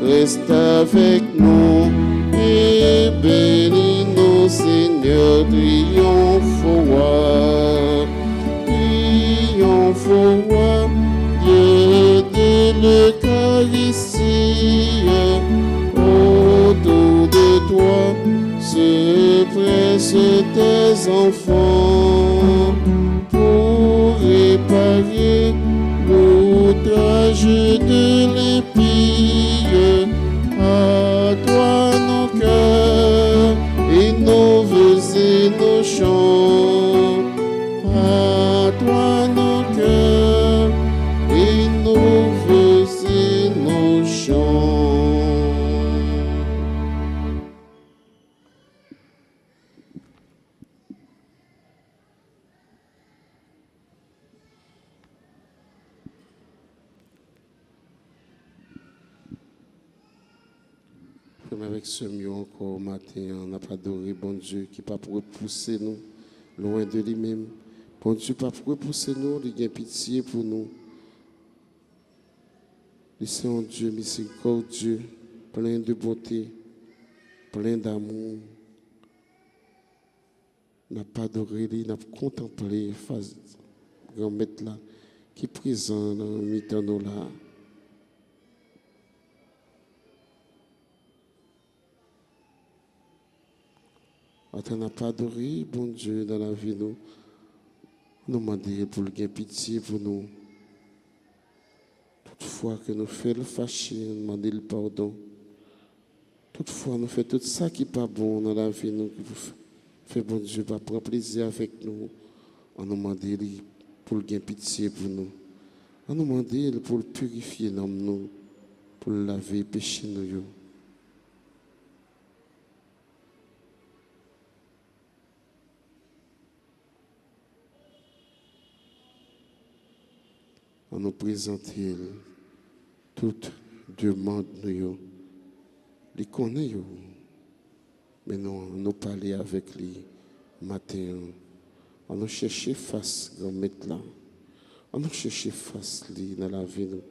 reste avec nous et bénis-nous, Seigneur, triomphe au roi. Triomphe au roi, Dieu de l'Eucharistie. Autour de toi se pressent tes enfants pour réparer l'outrage de l'épée. À toi nos cœurs et nos voeux et nos chants. À toi nos cœurs et nos voeux et nos chants. Comme avec ce mieux encore matin, on n'a pas adoré, bon Dieu, qui pas pour repousser nous loin de lui-même. Bon Dieu, pas pour repousser nous, il a pitié pour nous. C'est un Dieu miséricordieux, plein de beauté, plein d'amour. N'a pas adoré, n'a pas contemplé, grand maître là, qui est présent dans le milieu nous là. On n'a pas adoré, bon Dieu, dans la vie, nous demandons pour le gain pitié pour nous. Toutefois que nous faisons le fâcher, nous demandons le pardon. Toutefois, nous faisons tout ça qui n'est pas bon dans la vie, nous fait bon Dieu, pas prendre plaisir avec nous. On nous demande pour le gain pitié pour nous. On nous demande pour le purifier l'homme, nous, pour le laver péché nous. On nous présente toute demande nous. Les connaît, mais nous parler avec lui matin. On nous chercher face grand maître là. On nous chercher face lui dans la vie nous.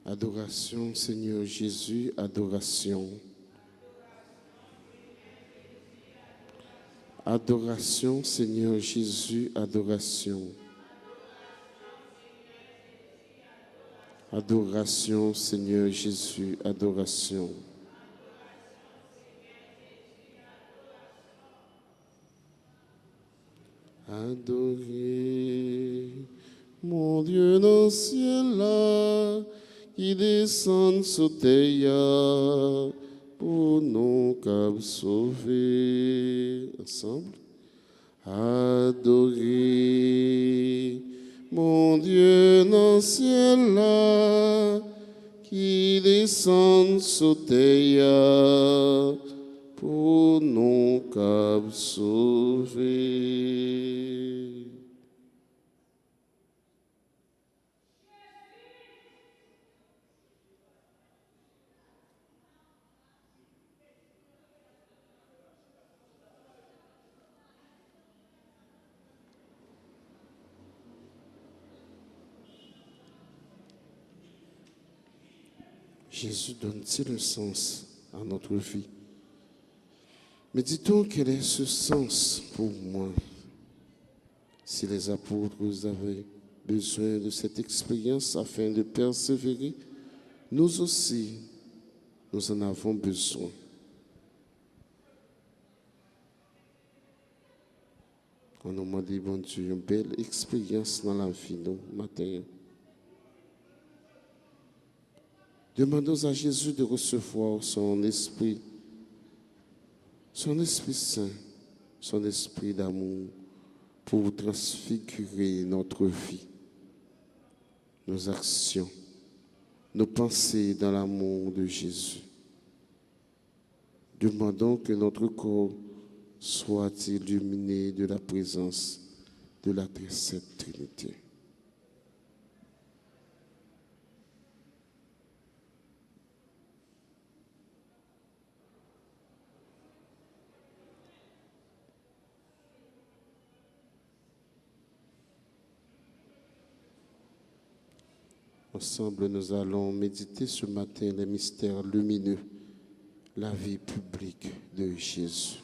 Adoration, Seigneur Jésus, adoration. Adoration, Seigneur Jésus, adoration. Adoration, Seigneur Jésus, adoration. Adorez mon Dieu dans le ciel là, qui descend sous terre pour nous cap sauver. Ensemble. Adorez mon Dieu dans le ciel là, qui descend sous terre pour nous cap sauver. Jésus donne-t-il un sens à notre vie? Mais dit-on quel est ce sens pour moi? Si les apôtres avaient besoin de cette expérience afin de persévérer, nous aussi, nous en avons besoin. On nous demande, bon Dieu, une belle expérience dans la vie, nous, matin. Demandons à Jésus de recevoir son Esprit Saint, son Esprit d'amour pour transfigurer notre vie, nos actions, nos pensées dans l'amour de Jésus. Demandons que notre corps soit illuminé de la présence de la très sainte Trinité. Ensemble, nous allons méditer ce matin les mystères lumineux, la vie publique de Jésus.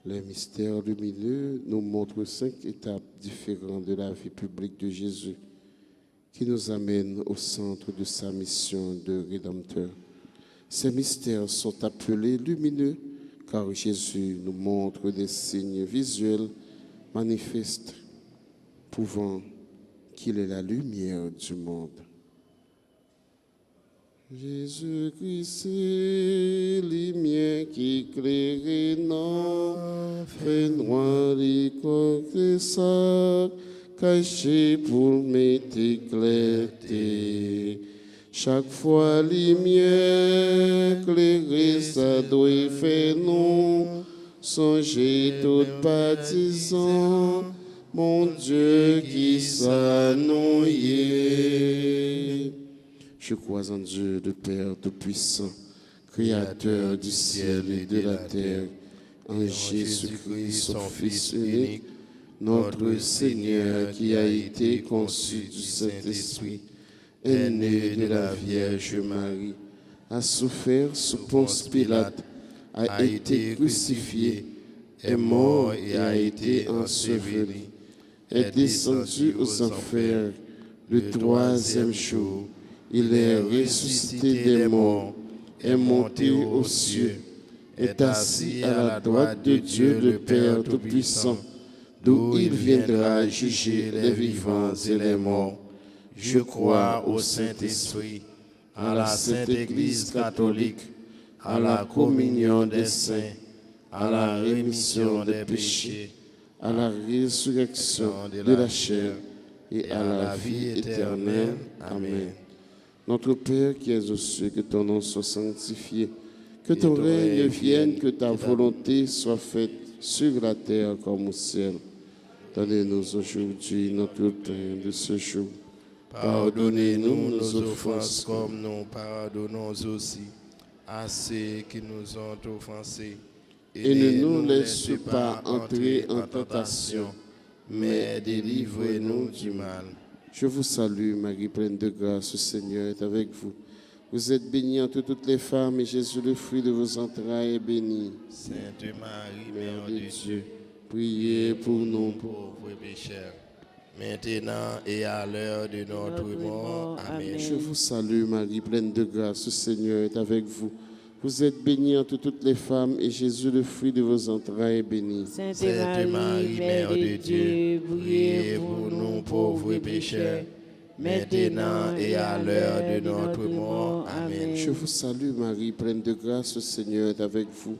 Les mystères lumineux nous montrent 5 étapes différentes de la vie publique de Jésus qui nous amènent au centre de sa mission de Rédempteur. Ces mystères sont appelés lumineux car Jésus nous montre des signes visuels manifestes prouvant qu'il est la lumière du monde. Jésus-Christ, c'est lumière qui éclaire non, fait noir les coques sacs, caché pour m'éclater. Chaque fois lumière éclairée, ça doit faire nous songer toute partisans. Mon Dieu qui s'annonce. Je crois en Dieu, le Père Tout-Puissant, Créateur du ciel et de la terre, en Jésus-Christ, son Fils unique, notre Seigneur qui a été conçu du Saint-Esprit, est né de la Vierge Marie, a souffert sous Ponce Pilate, a été crucifié, est mort et a été enseveli, est descendu aux enfers le 3e jour. Il est ressuscité des morts, est monté aux cieux, est assis à la droite de Dieu le Père Tout-Puissant, d'où il viendra juger les vivants et les morts. Je crois au Saint-Esprit, à la Sainte Église catholique, à la communion des saints, à la rémission des péchés, à la résurrection de la chair et à la vie éternelle. Amen. Notre Père qui es aux cieux, que ton nom soit sanctifié, que ton règne vienne, que ta volonté soit faite sur la terre comme au ciel. Donnez-nous aujourd'hui notre pain de ce jour. Pardonnez-nous nos offenses comme nous pardonnons aussi à ceux qui nous ont offensés. Et ne nous laisse pas entrer en tentation, mais délivrez-nous du mal. Je vous salue, Marie, pleine de grâce, le Seigneur est avec vous. Vous êtes bénie entre toutes les femmes, et Jésus, le fruit de vos entrailles, est béni. Sainte Marie, Mère de Dieu, priez pour nous pauvres pécheurs, maintenant et à l'heure de notre mort. Amen. Je vous salue, Marie, pleine de grâce, le Seigneur est avec vous. Vous êtes bénie entre toutes les femmes, et Jésus, le fruit de vos entrailles, est béni. Sainte Marie, Mère de Dieu, priez pour nous pauvres pécheurs, maintenant et à l'heure de notre mort. Amen. Je vous salue, Marie, pleine de grâce, le Seigneur est avec vous.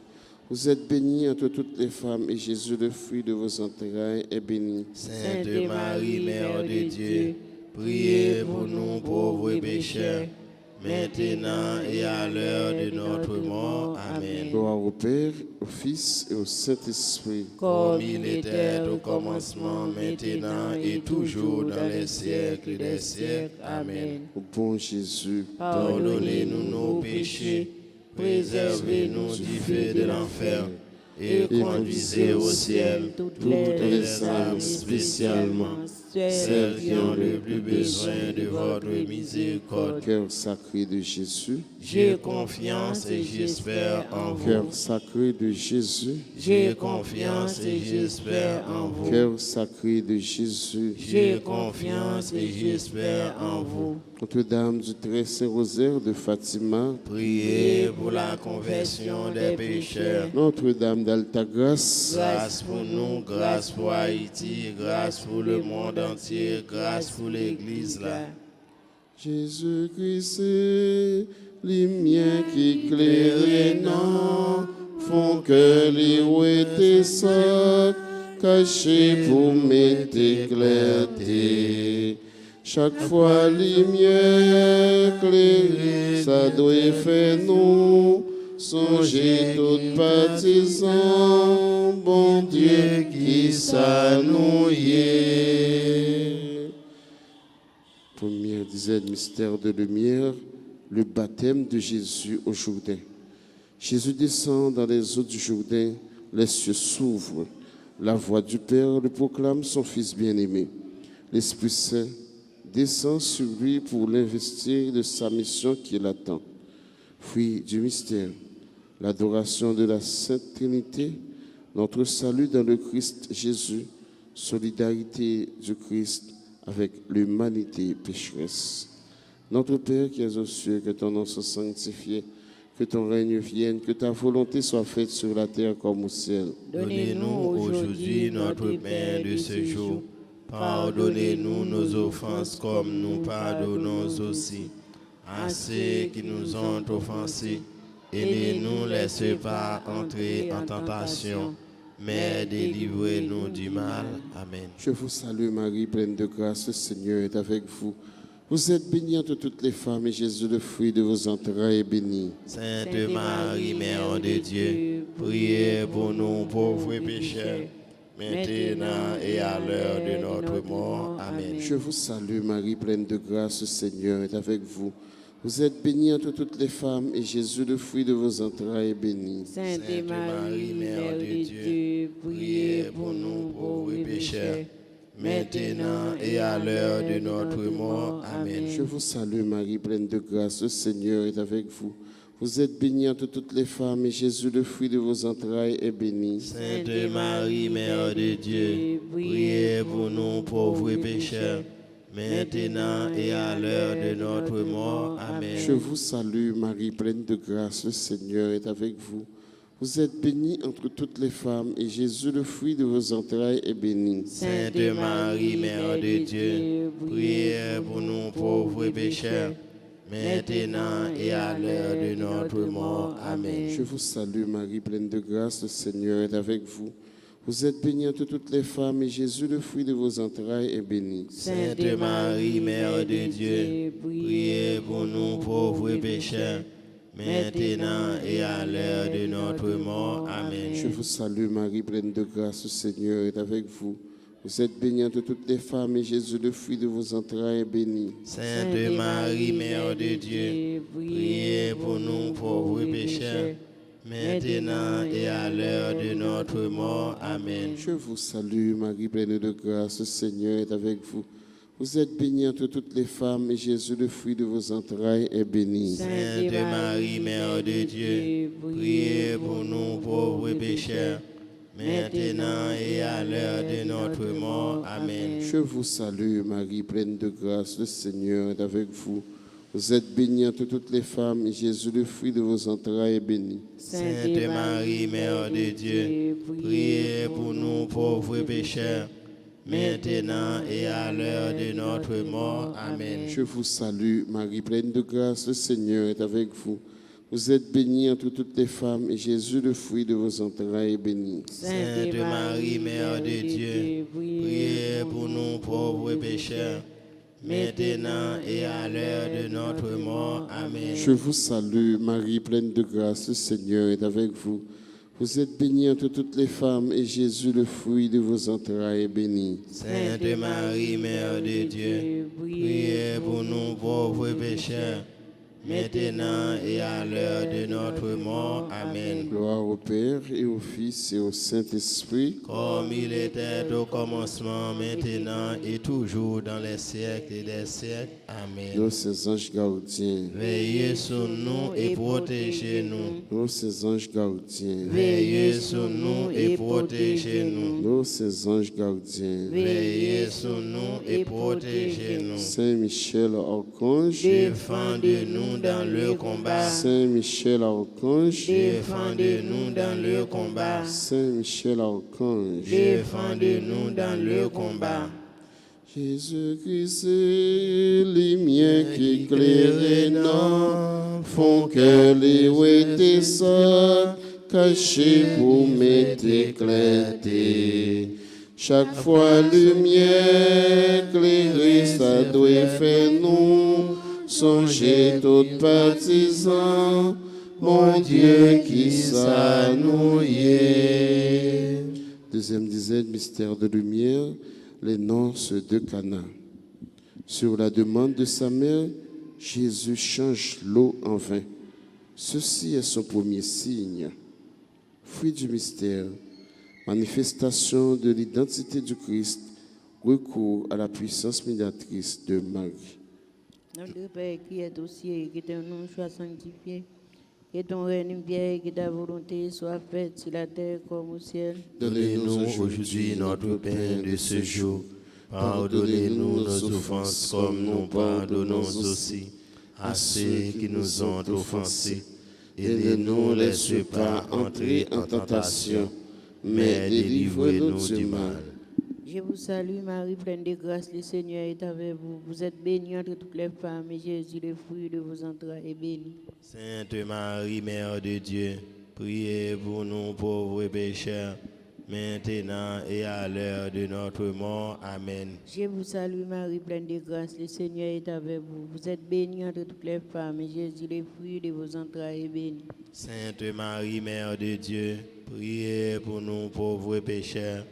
Vous êtes bénie entre toutes les femmes, et Jésus, le fruit de vos entrailles, est béni. Sainte Marie, Mère de Dieu, priez pour nous pauvres pécheurs, maintenant et à l'heure de notre mort. Amen. Gloire au Père, au Fils et au Saint-Esprit. Comme il était au commencement, maintenant et toujours dans les siècles des siècles. Amen. Au bon Jésus, Pardonnez-nous nos péchés, préservez-nous du feu de l'enfer et conduisez au ciel toutes les âmes, spécialement celles qui ont le plus besoin de votre miséricorde. Cœur sacré de Jésus, J'ai confiance et j'espère en vous. Cœur sacré de Jésus, J'ai confiance et j'espère en vous. Cœur sacré de Jésus, J'ai confiance et j'espère en vous. Notre-Dame du Très Saint Rosaire de Fatima, Priez pour la conversion des pécheurs. Notre-Dame d'Altagrace, Grâce pour nous, grâce pour Haïti, grâce pour le monde entier, grâce pour l'Église là. Jésus-Christ, lumière qui éclaire non, font que les ouétés sacs, cachés pour m'éclater. Chaque fois lumière éclairée, ça doit faire nous songer toutes partisans, bon Dieu qui s'annonce. Première dizaine mystère de lumière, le baptême de Jésus au Jourdain. Jésus descend dans les eaux du Jourdain, les cieux s'ouvrent, la voix du Père le proclame son Fils bien-aimé. L'Esprit Saint descend sur lui pour l'investir de sa mission qui l'attend. Fruit du mystère, l'adoration de la Sainte Trinité, notre salut dans le Christ Jésus, solidarité du Christ avec l'humanité pécheresse. Notre Père qui es aux cieux, que ton nom soit sanctifié, que ton règne vienne, que ta volonté soit faite sur la terre comme au ciel. Donnez-nous aujourd'hui notre pain de ce jour. Pardonnez-nous nos offenses comme nous pardonnons aussi à ceux qui nous ont offensés. Et ne nous laisse pas entrer en tentation, mais délivrez-nous du mal. Amen. Je vous salue Marie, pleine de grâce, le Seigneur est avec vous. Vous êtes bénie entre toutes les femmes et Jésus, le fruit de vos entrailles, est béni. Sainte Marie, Mère de Dieu, priez pour nous pauvres pécheurs, maintenant et à l'heure de notre mort. Amen. Je vous salue Marie, pleine de grâce, le Seigneur est avec vous. Vous êtes bénie entre toutes les femmes et Jésus, le fruit de vos entrailles, est béni. Sainte Marie, Mère de Dieu, priez pour nous pauvres pécheurs, maintenant et à l'heure de notre mort. Amen. Je vous salue Marie, pleine de grâce, le Seigneur est avec vous. Vous êtes bénie entre toutes les femmes et Jésus, le fruit de vos entrailles, est béni. Sainte Marie, Mère de Dieu, priez pour nous pauvres pécheurs, maintenant et à l'heure de notre mort. Amen. Je vous salue Marie, pleine de grâce, le Seigneur est avec vous. Vous êtes bénie entre toutes les femmes et Jésus, le fruit de vos entrailles, est béni. Sainte Marie, Mère de Dieu, priez pour nous pauvres pécheurs, maintenant et à l'heure de notre mort. Amen. Je vous salue Marie, pleine de grâce, le Seigneur est avec vous. Vous êtes bénie entre toutes les femmes et Jésus, le fruit de vos entrailles, est béni. Sainte Marie, Mère de Dieu, priez pour nous pauvres pécheurs, maintenant et à l'heure de notre mort. Amen. Je vous salue Marie, pleine de grâce, le Seigneur est avec vous. Vous êtes bénie entre toutes les femmes et Jésus, le fruit de vos entrailles, est béni. Sainte Marie, Mère de Dieu, priez pour nous pauvres pécheurs, maintenant et à l'heure de notre mort. Amen. Je vous salue Marie, pleine de grâce, le Seigneur est avec vous. Vous êtes bénie entre toutes les femmes et Jésus, le fruit de vos entrailles, est béni. Sainte Marie, Mère de Dieu, priez pour nous pauvres pécheurs, maintenant et à l'heure de notre mort. Amen. Je vous salue Marie, pleine de grâce, le Seigneur est avec vous. Vous êtes bénie entre toutes les femmes et Jésus, le fruit de vos entrailles, est béni. Sainte Marie, Mère de Dieu, priez pour nous pauvres pécheurs, maintenant et à l'heure de notre mort. Amen. Je vous salue Marie, pleine de grâce, le Seigneur est avec vous. Vous êtes bénie entre toutes les femmes et Jésus, le fruit de vos entrailles, est béni. Sainte Marie, Mère de Dieu, priez pour nous pauvres pécheurs, maintenant et à l'heure de notre mort. Amen. Je vous salue Marie, pleine de grâce, le Seigneur est avec vous. Vous êtes bénie entre toutes les femmes et Jésus, le fruit de vos entrailles, est béni. Sainte Marie, Mère de Dieu, priez pour nous pauvres pécheurs, maintenant et à l'heure de notre mort. Amen. Gloire au Père et au Fils et au Saint-Esprit. Comme il était au commencement, maintenant et toujours dans les siècles des siècles. Amen. Nous, ces anges gardiens, Veillez sur nous et protégez-nous. nous, ces anges gardiens, Veillez sur nous et protégez-nous. nous, ces anges gardiens. Veillez sur nous et protégez-nous. Saint Michel, archange, Défendez-nous dans le combat. Saint Michel, archange, Défendez-nous dans le combat. Saint Michel, archange. Défendez-nous dans le combat. Jésus-Christ, lumière qui éclaire non, font que les ouétés sont cachés pour m'éclater. Chaque fois lumière éclairée, ça doit faire nous songer tout partisans, mon Dieu qui s'annouillait. Deuxième dizaine, mystère de lumière, les noces de Cana. Sur la demande de sa mère, Jésus change l'eau en vin. Ceci est son premier signe. Fruit du mystère, manifestation de l'identité du Christ recours à la puissance médiatrice de Marie. Notre Père qui est aux cieux, que ton nom soit sanctifié, que ton règne vienne, que ta volonté soit faite sur la terre comme au ciel. Donnez-nous aujourd'hui notre pain de ce jour. Pardonnez-nous nos offenses comme nous pardonnons aussi à ceux qui nous ont offensés. Et ne nous laisse pas entrer en tentation, mais délivre-nous du mal. Je vous salue Marie, pleine de grâce, le Seigneur est avec vous. Vous êtes bénie entre toutes les femmes, et Jésus, le fruit de vos entrailles, est béni. Sainte Marie, Mère de Dieu, priez pour nous pauvres pécheurs, maintenant et à l'heure de notre mort. Amen. Je vous salue Marie, pleine de grâce, le Seigneur est avec vous. Vous êtes bénie entre toutes les femmes, et Jésus, le fruit de vos entrailles, est béni. Sainte Marie, Mère de Dieu, priez pour nous pauvres pécheurs,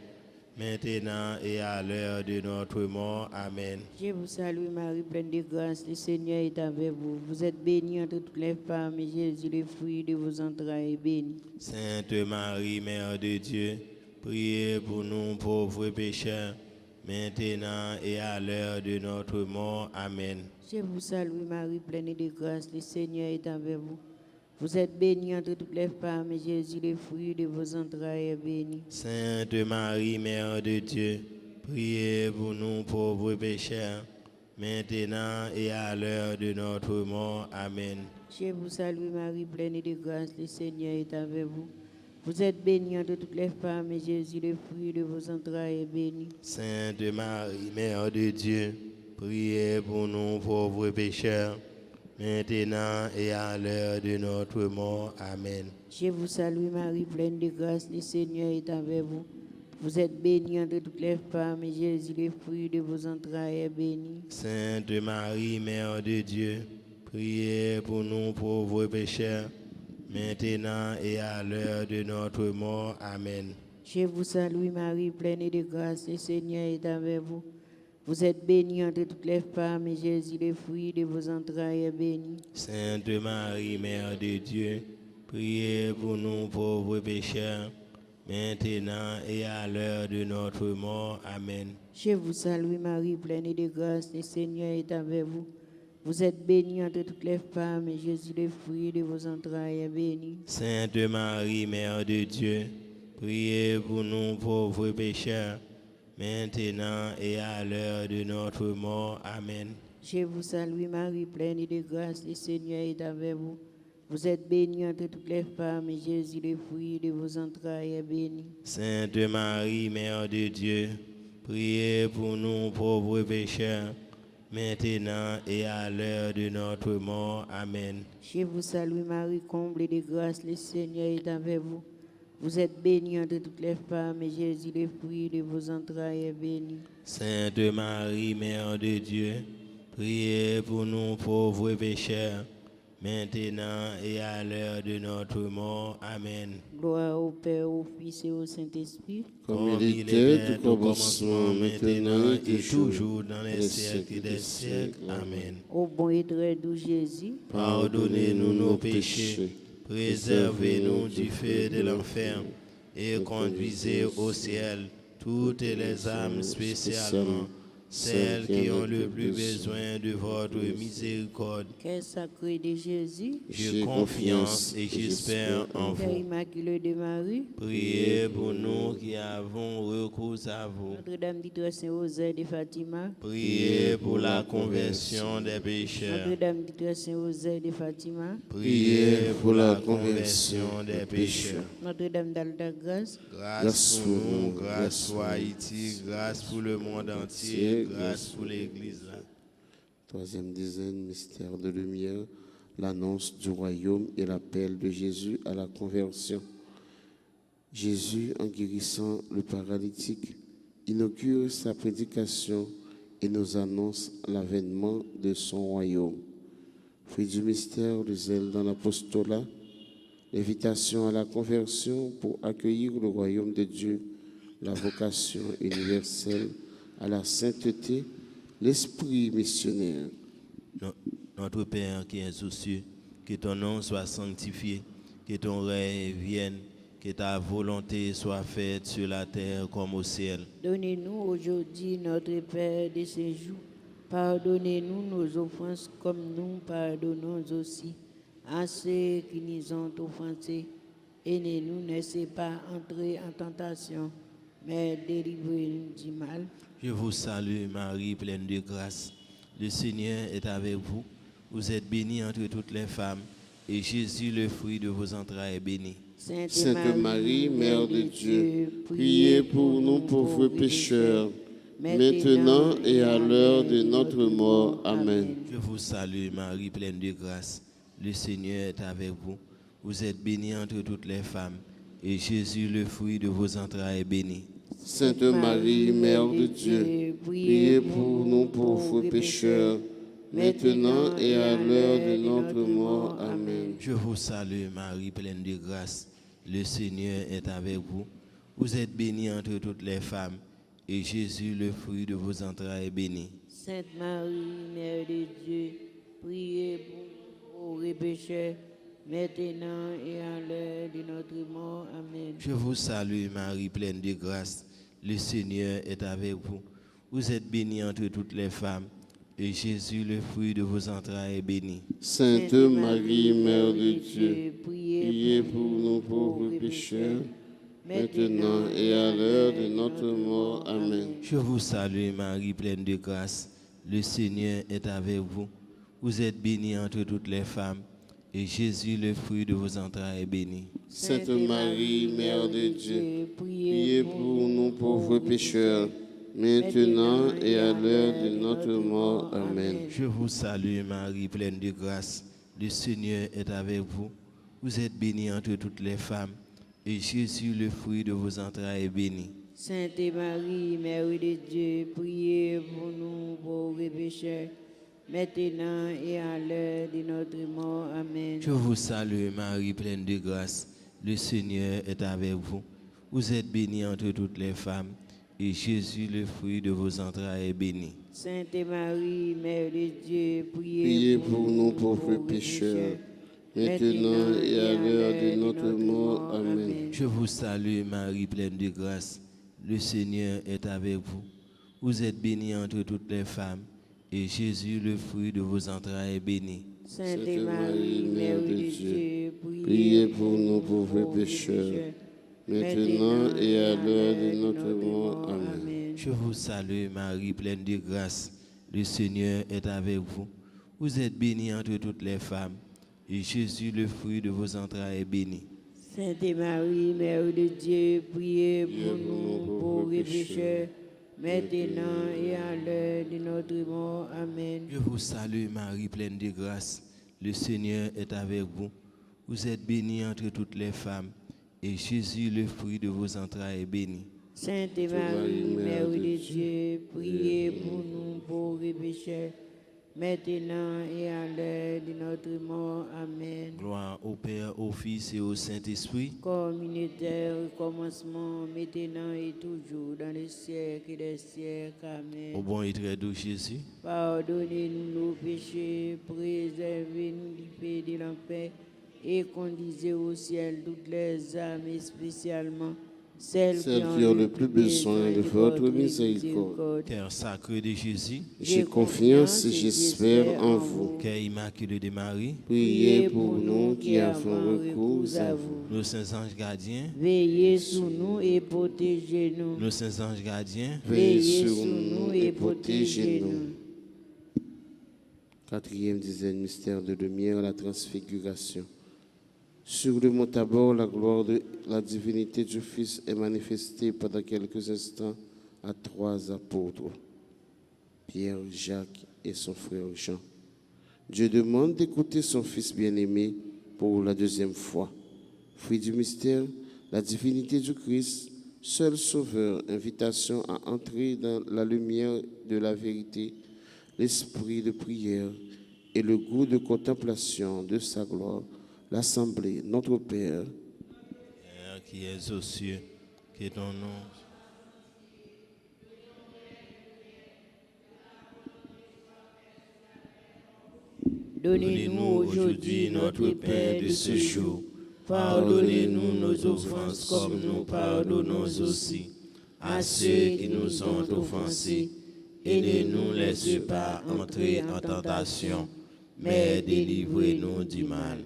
maintenant et à l'heure de notre mort. Amen. Je vous salue Marie, pleine de grâce, le Seigneur est avec vous. Vous êtes bénie entre toutes les femmes, et Jésus, le fruit de vos entrailles, est béni. Sainte Marie, Mère de Dieu, priez pour nous pauvres pécheurs, maintenant et à l'heure de notre mort. Amen. Je vous salue Marie, pleine de grâce, le Seigneur est avec vous. Vous êtes bénie entre toutes les femmes, et Jésus, le fruit de vos entrailles, est béni. Sainte Marie, Mère de Dieu, priez pour nous pauvres pécheurs, maintenant et à l'heure de notre mort. Amen. Je vous salue Marie, pleine de grâce, le Seigneur est avec vous. Vous êtes bénie entre toutes les femmes, et Jésus, le fruit de vos entrailles, est béni. Sainte Marie, Mère de Dieu, priez pour nous pauvres pécheurs, maintenant et à l'heure de notre mort. Amen. Je vous salue Marie, pleine de grâce, le Seigneur est avec vous. Vous êtes bénie entre toutes les femmes, et Jésus, le fruit de vos entrailles, est béni. Sainte Marie, Mère de Dieu, priez pour nous pauvres pécheurs, maintenant et à l'heure de notre mort. Amen. Je vous salue Marie, pleine de grâce, le Seigneur est avec vous. Vous êtes bénie entre toutes les femmes, et Jésus, le fruit de vos entrailles, est béni. Sainte Marie, Mère de Dieu, priez pour nous pauvres pécheurs, maintenant et à l'heure de notre mort. Amen. Je vous salue Marie, pleine de grâce, le Seigneur est avec vous. Vous êtes bénie entre toutes les femmes, et Jésus, le fruit de vos entrailles, est béni. Sainte Marie, Mère de Dieu, priez pour nous pauvres pécheurs, maintenant et à l'heure de notre mort. Amen. Je vous salue Marie, pleine de grâce, le Seigneur est avec vous. Vous êtes bénie entre toutes les femmes, et Jésus, le fruit de vos entrailles, est béni. Sainte Marie, Mère de Dieu, priez pour nous pauvres pécheurs, maintenant et à l'heure de notre mort. Amen. Je vous salue Marie, comblée de grâce, le Seigneur est avec vous. Vous êtes bénie entre toutes les femmes, et Jésus, le fruit de vos entrailles, est béni. Sainte Marie, Mère de Dieu, priez pour nous pauvres pécheurs, maintenant et à l'heure de notre mort. Amen. Gloire au Père, au Fils et au Saint-Esprit. Comme il était au commencement, maintenant et toujours dans les siècles des siècles. Amen. Ô bon et très doux Jésus, Pardonnez-nous nos péchés, préservez-nous du feu de l'enfer et conduisez au ciel toutes les âmes, spécialement celles qui ont le plus besoin de votre miséricorde. Cœur sacré de Jésus, J'ai confiance et j'espère en Père vous. immaculé de Marie, Priez pour nous qui avons recours à vous. Notre-Dame du Très Saint-Rosaire de Fatima, Priez pour la conversion des pécheurs. Notre-Dame du Très Saint-Rosaire de Fatima, Priez pour la conversion des pécheurs. Notre-Dame d'Alta-Grâce, Grâce pour nous, grâce pour Haïti, grâce pour le monde entier, grâce pour l'Église. Troisième dizaine, mystère de lumière, l'annonce du royaume et l'appel de Jésus à la conversion. Jésus, en guérissant le paralytique, inaugure sa prédication et nous annonce l'avènement de son royaume. Fruit du mystère, le zèle dans l'apostolat, l'invitation à la conversion pour accueillir le royaume de Dieu, la vocation universelle à la sainteté, l'esprit missionnaire. Notre Père qui es aux cieux, que ton nom soit sanctifié, que ton règne vienne, que ta volonté soit faite sur la terre comme au ciel. Donnez-nous aujourd'hui notre pain de ce jour. Pardonnez-nous nos offenses comme nous pardonnons aussi à ceux qui nous ont offensés. Et ne nous laissez pas entrer en tentation, mais délivrez-nous du mal. Je vous salue Marie, pleine de grâce. Le Seigneur est avec vous. Vous êtes bénie entre toutes les femmes, et Jésus, le fruit de vos entrailles, est béni. Sainte Marie, Mère de Dieu, priez pour nous pauvres pécheurs, maintenant et à l'heure de notre mort. Amen. Je vous salue Marie, pleine de grâce. Le Seigneur est avec vous. Vous êtes bénie entre toutes les femmes, et Jésus, le fruit de vos entrailles, est béni. Sainte Marie, Mère de Dieu, priez pour nous pauvres pécheurs, maintenant et à l'heure de notre mort. Amen. Je vous salue Marie, pleine de grâce. Le Seigneur est avec vous. Vous êtes bénie entre toutes les femmes, et Jésus, le fruit de vos entrailles, est béni. Sainte Marie, Mère de Dieu, priez pour nous pécheurs, maintenant et à l'heure de notre mort. Amen. Je vous salue Marie, pleine de grâce. Le Seigneur est avec vous. Vous êtes bénie entre toutes les femmes, et Jésus, le fruit de vos entrailles, est béni. Sainte Marie, Mère de Dieu, priez pour nous pauvres pécheurs, maintenant et à l'heure de notre mort. Amen. Je vous salue Marie, pleine de grâce. Le Seigneur est avec vous. Vous êtes bénie entre toutes les femmes, et Jésus, le fruit de vos entrailles, est béni. Sainte Marie, Mère de Dieu, priez pour nous pauvres pécheurs, maintenant et à l'heure de notre mort. Amen. Je vous salue Marie, pleine de grâce. Le Seigneur est avec vous. Vous êtes bénie entre toutes les femmes, et Jésus, le fruit de vos entrailles, est béni. Sainte Marie, Mère de Dieu, priez pour nous pauvres pécheurs, maintenant et à l'heure de notre mort. Amen. Je vous salue Marie, pleine de grâce. Le Seigneur est avec vous. Vous êtes bénie entre toutes les femmes, et Jésus, le fruit de vos entrailles, est béni. Sainte Marie, Mère de Dieu, Priez pour nous pauvres pécheurs, maintenant et à l'heure de notre mort. Amen. Je vous salue Marie, pleine de grâce. Le Seigneur est avec vous. Vous êtes bénie entre toutes les femmes, et Jésus, le fruit de vos entrailles, est béni. Sainte Marie, Mère de Dieu, priez pour nous pauvres pécheurs, maintenant et à l'heure de notre mort. Amen. Je vous salue Marie, pleine de grâce. Le Seigneur est avec vous. Vous êtes bénie entre toutes les femmes, et Jésus, le fruit de vos entrailles, est béni. Sainte Marie, Mère de Dieu, priez pour nous pauvres pécheurs, maintenant et à l'heure de notre mort. Amen. Je vous salue Marie, pleine de grâce. Le Seigneur est avec vous. Vous êtes bénie entre toutes les femmes, et Jésus, le fruit de vos entrailles, est béni. Sainte Marie, Mère de Dieu, priez pour nous pauvres pécheurs, maintenant et à l'heure de notre mort. Amen. Gloire au Père, au Fils et au Saint-Esprit. Comme il était au commencement, maintenant et toujours, dans les siècles des siècles. Amen. Au bon et très doux Jésus, Pardonnez-nous nos péchés, préservez-nous du feu de l'enfer et conduisez au ciel toutes les âmes, et spécialement celles qui ont le plus besoin de votre miséricorde. Cœur sacré de Jésus, J'ai confiance et j'espère en vous. Cœur immaculé de Marie, Priez pour nous qui avons recours à vous. nos saints anges gardiens, Veillez sur nous et protégez-nous. nos saints anges gardiens, Veillez sur nous et protégez-nous. Quatrième dizaine, mystère de lumière, la transfiguration. Sur le mont Tabor, la gloire de la divinité du Fils est manifestée pendant quelques instants à trois apôtres, Pierre, Jacques et son frère Jean. Dieu demande d'écouter son Fils bien-aimé pour la deuxième fois. Fruit du mystère, la divinité du Christ, seul Sauveur, invitation à entrer dans la lumière de la vérité, l'esprit de prière et le goût de contemplation de sa gloire. L'Assemblée, notre Père, Père qui es aux cieux, que ton nom. Donnez-nous aujourd'hui notre pain de ce jour. Pardonnez-nous nos offenses comme nous pardonnons aussi à ceux qui nous ont offensés. Et ne nous laisse pas entrer en tentation, mais délivrez-nous du mal.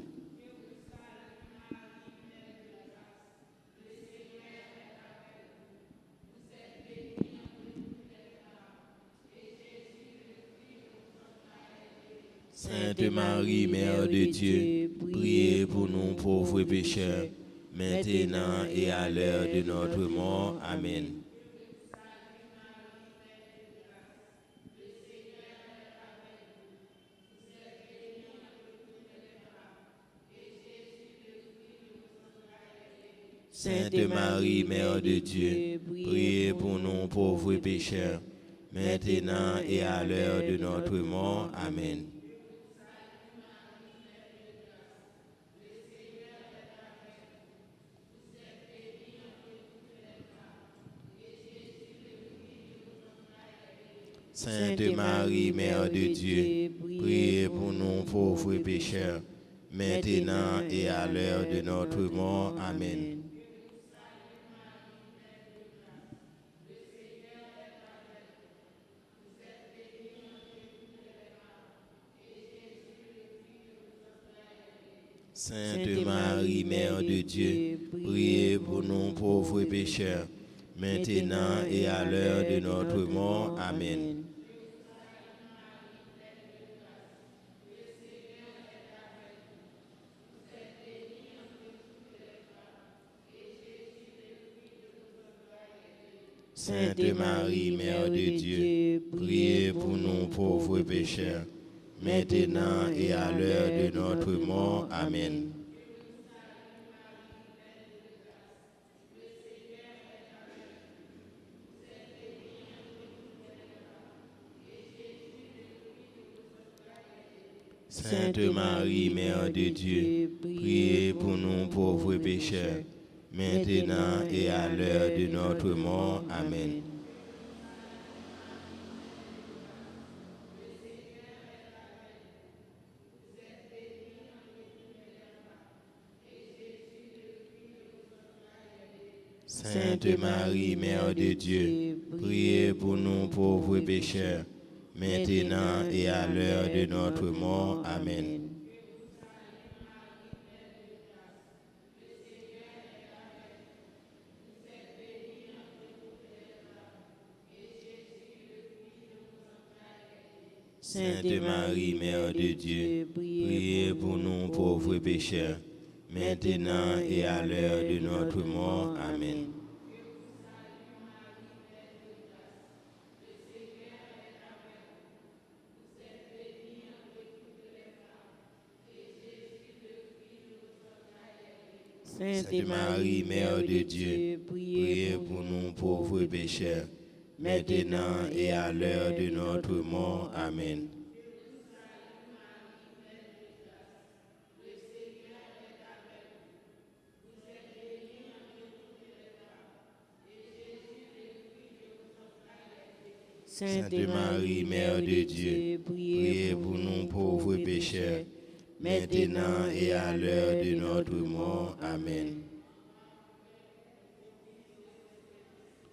Sainte Marie, Mère de Dieu, priez pour nous pauvres pécheurs, maintenant et à l'heure de notre mort. Amen. Sainte Marie, Mère de Dieu, priez pour nous pauvres pécheurs, maintenant et à l'heure de notre mort. Amen. Sainte Marie, Mère de Dieu, priez pour nous pauvres pécheurs, maintenant et à l'heure de notre mort. Amen. Sainte Marie, Mère de Dieu, priez pour nous pauvres pécheurs, maintenant et à l'heure de notre mort. Amen. Sainte Marie, Mère de Dieu, priez pour nous pauvres pécheurs, maintenant et à l'heure de notre mort. Amen. Sainte Marie, Mère de Dieu, priez pour nous pauvres pécheurs, maintenant et à l'heure de notre mort. Amen. Sainte Marie, Mère de Dieu, priez pour nous pauvres pécheurs, maintenant et à l'heure de notre mort. Amen. Sainte Marie, Mère de Dieu, priez pour nous pauvres pécheurs, maintenant et à l'heure de notre mort. Amen. Sainte Marie, Mère de Dieu, priez pour nous pauvres pécheurs, maintenant et à l'heure de notre mort. Amen. Sainte Marie, Mère de Dieu, priez pour nous pauvres pécheurs, maintenant et à l'heure de notre mort. Amen.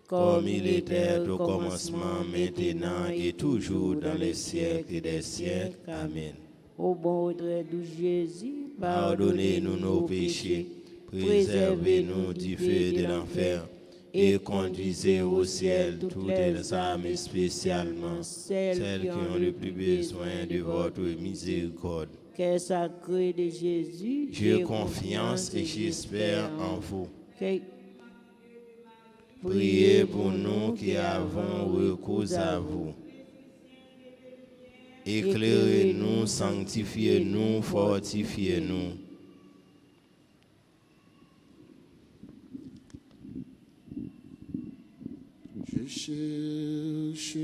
Comme il était au commencement, maintenant et toujours dans les siècles des siècles. Amen. Ô bon retrait de Jésus, Pardonnez-nous nos péchés, préservez-nous du feu de l'enfer, et conduisez au ciel toutes les âmes, spécialement celles qui ont le plus besoin de votre miséricorde. Cœur sacré de Jésus, J'ai confiance et j'espère en vous. Priez pour nous qui avons recours à vous. Éclairez-nous, sanctifiez-nous, fortifiez-nous. Je cherche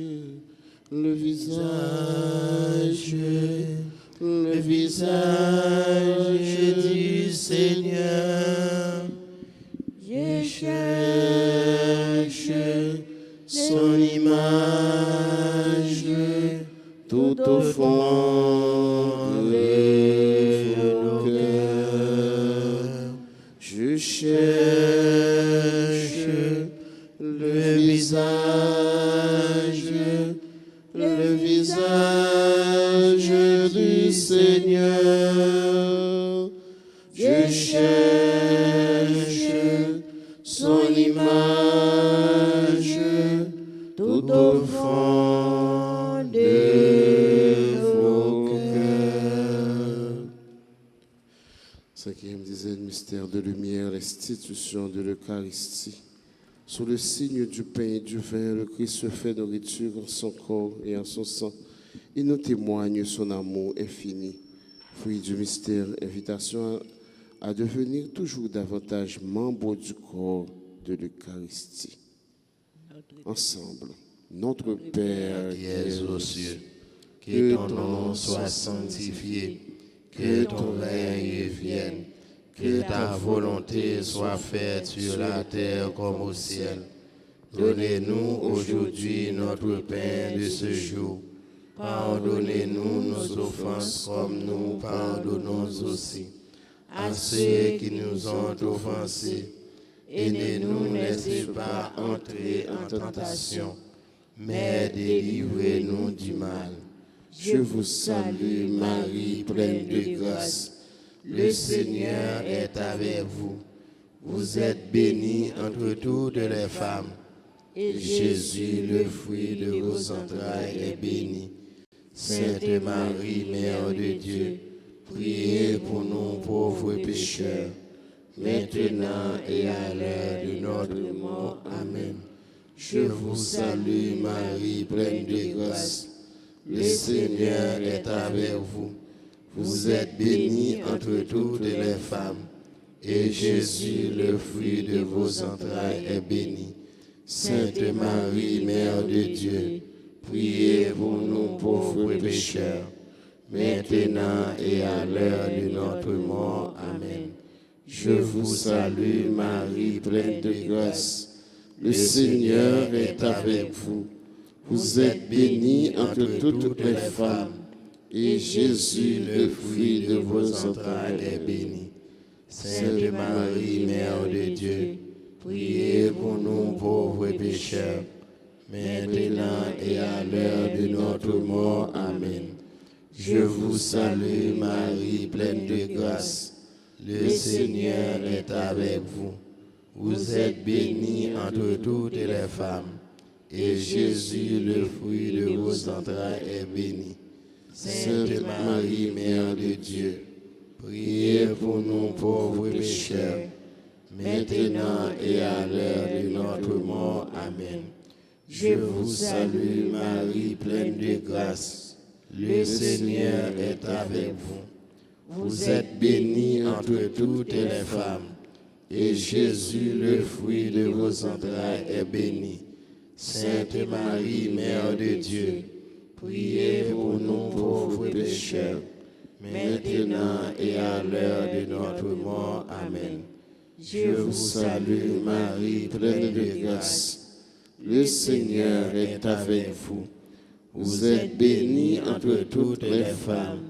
le visage du Seigneur. je cherche son image tout au fond de nos cœurs. cœur. Je cherche son image tout au fond de vos cœurs. Cinquième dizaine, mystère de lumière, l'institution de l'Eucharistie. Sous le signe du pain et du vin, le Christ se fait nourriture en son corps et en son sang. Il nous témoigne son amour infini. Fruit du mystère, invitation à devenir toujours davantage membre du corps de l'Eucharistie. Ensemble, notre Père qui es aux cieux, que ton nom soit sanctifié, que ton règne vienne, que ta volonté soit faite sur la terre comme au ciel. Donnez-nous aujourd'hui notre pain de ce jour. Pardonnez-nous nos offenses comme nous pardonnons aussi à ceux qui nous ont offensés. Et ne nous laissez pas entrer en tentation, mais délivrez-nous du mal. Je vous salue, Marie, pleine de grâce. Le Seigneur est avec vous. Vous êtes bénie entre toutes les femmes. Et Jésus, le fruit de vos entrailles, est béni. Sainte Marie, Mère de Dieu, priez pour nous pauvres pécheurs, maintenant et à l'heure de notre mort. Amen. Je vous salue, Marie, pleine de grâce. Le Seigneur est avec vous. Vous êtes bénie entre toutes les femmes, et Jésus, le fruit de vos entrailles, est béni. Sainte Marie, Mère de Dieu, priez pour nous pauvres pécheurs, maintenant et à l'heure de notre mort. Amen. Je vous salue, Marie, pleine de grâce. Le Seigneur est avec vous. Vous êtes bénie entre toutes les femmes, et Jésus, le fruit de vos entrailles, est béni. Sainte Marie, Mère de Dieu, priez pour nous pauvres pécheurs, maintenant et à l'heure de notre mort. Amen. Je vous salue, Marie, pleine de grâce. Le Seigneur est avec vous. Vous êtes bénie entre toutes les femmes, et Jésus, le fruit de vos entrailles, est béni. Sainte Marie, Mère de Dieu, priez pour nous pauvres pécheurs, maintenant et à l'heure de notre mort. Amen. Je vous salue, Marie, pleine de grâce. Le Seigneur est avec vous. Vous êtes bénie entre toutes les femmes, et Jésus, le fruit de vos entrailles, est béni. Sainte Marie, Mère de Dieu, priez pour nous pauvres pécheurs, maintenant et à l'heure de notre mort. Amen. Je vous salue, Marie, pleine de grâce. Le Seigneur est avec vous. Vous êtes bénie entre toutes les femmes,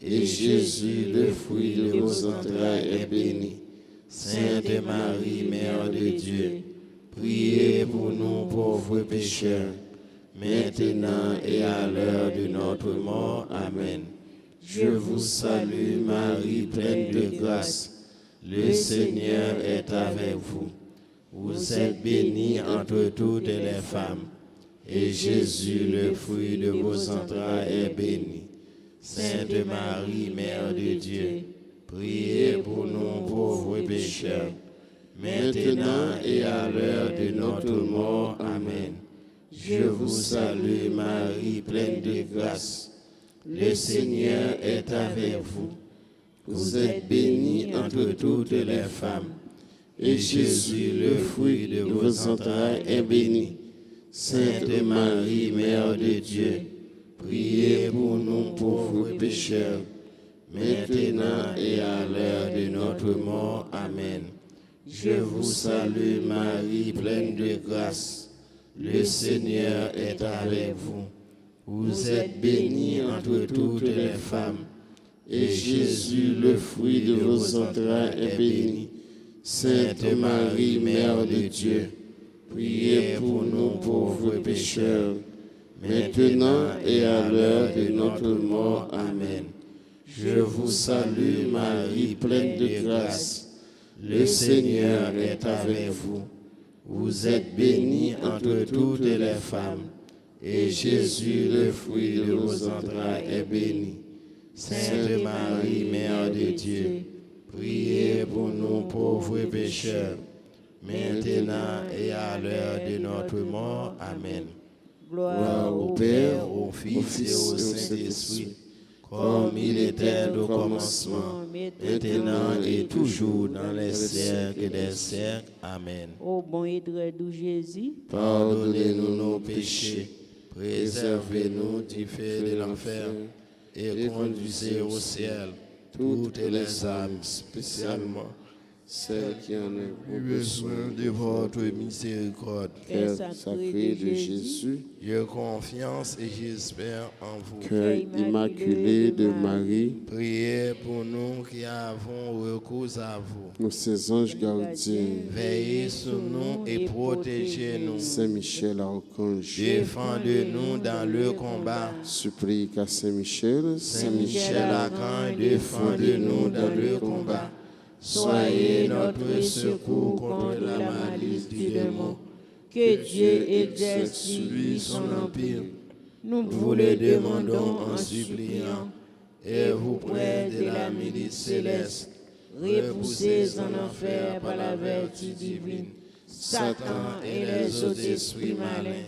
et Jésus, le fruit de vos entrailles, est béni. Sainte Marie, Mère de Dieu, priez pour nous pauvres pécheurs, maintenant et à l'heure de notre mort. Amen. Je vous salue, Marie, pleine de grâce. Le Seigneur est avec vous. Vous êtes bénie entre toutes les femmes, et Jésus, le fruit de vos entrailles, est béni. Sainte Marie, Mère de Dieu, priez pour nous pauvres pécheurs, maintenant et à l'heure de notre mort. Amen. Je vous salue, Marie, pleine de grâce. Le Seigneur est avec vous. Vous êtes bénie entre toutes les femmes, et Jésus, le fruit de vos entrailles, est béni. Sainte Marie, Mère de Dieu, priez pour nous pauvres pécheurs, maintenant et à l'heure de notre mort. Amen. Je vous salue, Marie, pleine de grâce. Le Seigneur est avec vous. Vous êtes bénie entre toutes les femmes, et Jésus, le fruit de vos entrailles, est béni. Sainte Marie, Mère de Dieu, priez pour nous pauvres pécheurs, maintenant et à l'heure de notre mort. Amen. Je vous salue Marie, pleine de grâce. Le Seigneur est avec vous. Vous êtes bénie entre toutes les femmes, et Jésus, le fruit de vos entrailles, est béni. Sainte Marie, Mère de Dieu, priez pour nous pauvres pécheurs, maintenant et à l'heure de notre mort. Amen. Gloire Au Père, au Fils et au Saint-Esprit, comme il était au commencement, maintenant et toujours, dans les siècles des siècles. Amen. Ô bon et très doux Jésus, Pardonnez-nous nos péchés, préservez-nous du feu de l'enfer, et conduisez au ciel toutes les âmes, spécialement celles qui en ont besoin de votre miséricorde. Cœur sacré de Jésus, J'ai confiance et j'espère en vous. cœur immaculé de Marie, Priez pour nous qui avons recours à vous. nos saints anges gardiens, Veillez sur nous et protégez-nous. Saint Michel Archange, Défendez-nous dans le combat. supplie qu'à Saint Michel, Saint Michel Archange, défendez-nous dans le combat. Soyez notre secours contre la malice du démon. que Dieu exerce sur lui son empire. Nous Vous le demandons en suppliant, et vous près de la milice céleste, repoussez en enfer par la vertu divine Satan et les autres esprits malins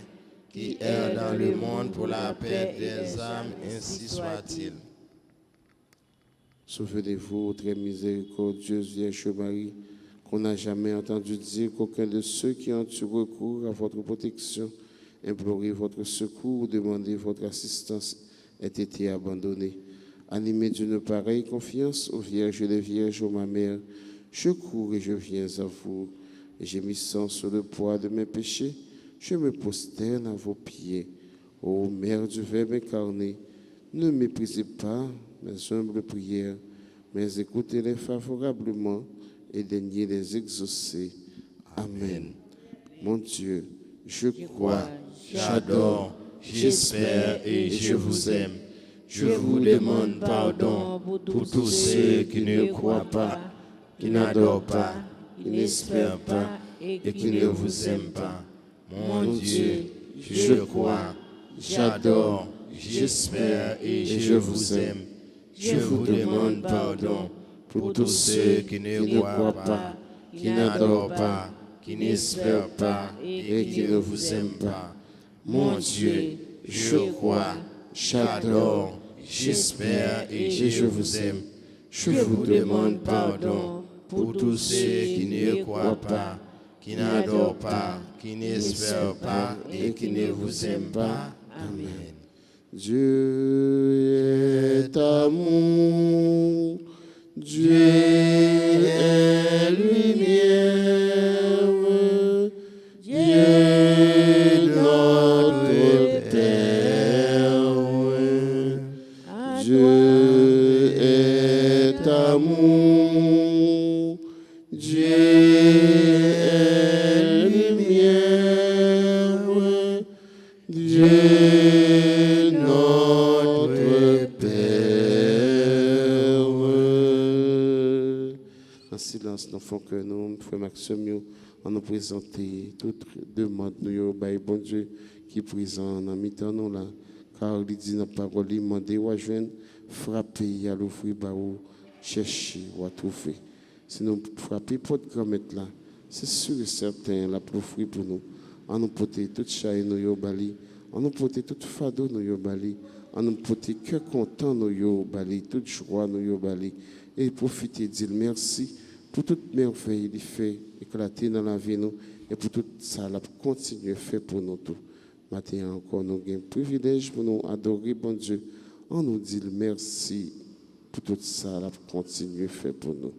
qui errent dans le monde pour la paix des âmes, ainsi soit-il. Souvenez-vous, très miséricordieuse Vierge Marie, qu'on n'a jamais entendu dire qu'aucun de ceux qui ont eu recours à votre protection, imploré votre secours ou demandé votre assistance ait été abandonné. Animé d'une pareille confiance, ô Vierge des Vierges, ô ma mère, je cours et je viens à vous, et gémissant sur le poids de mes péchés, je me prosterne à vos pieds. Ô Mère du Verbe incarné, ne méprisez pas mes humbles prières, mais écoutez-les favorablement et daignez les exaucer. Amen. Mon Dieu, je crois, J'adore, j'espère et je vous aime. Je vous demande pardon pour tous ceux qui ne croient pas, qui n'adorent pas, qui n'espèrent pas et qui ne vous aiment pas. Mon Dieu, je crois, j'adore, j'espère et je vous aime. Je vous demande pardon pour tous ceux qui ne croient pas, qui n'adorent pas, qui n'espèrent pas et qui ne vous aiment pas. Mon Dieu, je crois, j'adore, j'espère et je vous aime. Je vous demande pardon pour tous ceux qui ne croient pas, qui n'adorent pas, qui n'espèrent pas et qui ne vous aiment pas. Amen. Dieu est amour, Dieu est lumière, Dieu notre Père. Dieu est amour, Dieu est lumière, Dieu notre Père. En silence, nous faisons que nous, frère Maxime, on nous présenter toute demande, nous, bon Dieu, qui est présent en mi-temps, nous là. Car il dit dans la parole, il demande à joindre, frapper, à l'ouvrir, chercher ou à trouver. Si nous frappons pour le mettre là, c'est sûr et certain, la profite pour nous. On nous porter toute chaîne, nous bali. On nous porter toute fado, nous bali. On nous porter cœur content, nous bali. Toute joie, nous bali. Et profiter, dire merci pour toute merveille qu'il fait éclater dans la vie, nous. Et pour tout ça, la continuer à faire pour nous tous. Maintenant encore, nous avons un privilège pour nous adorer, bon Dieu. On nous dit merci pour tout ça, la continuer à faire pour nous.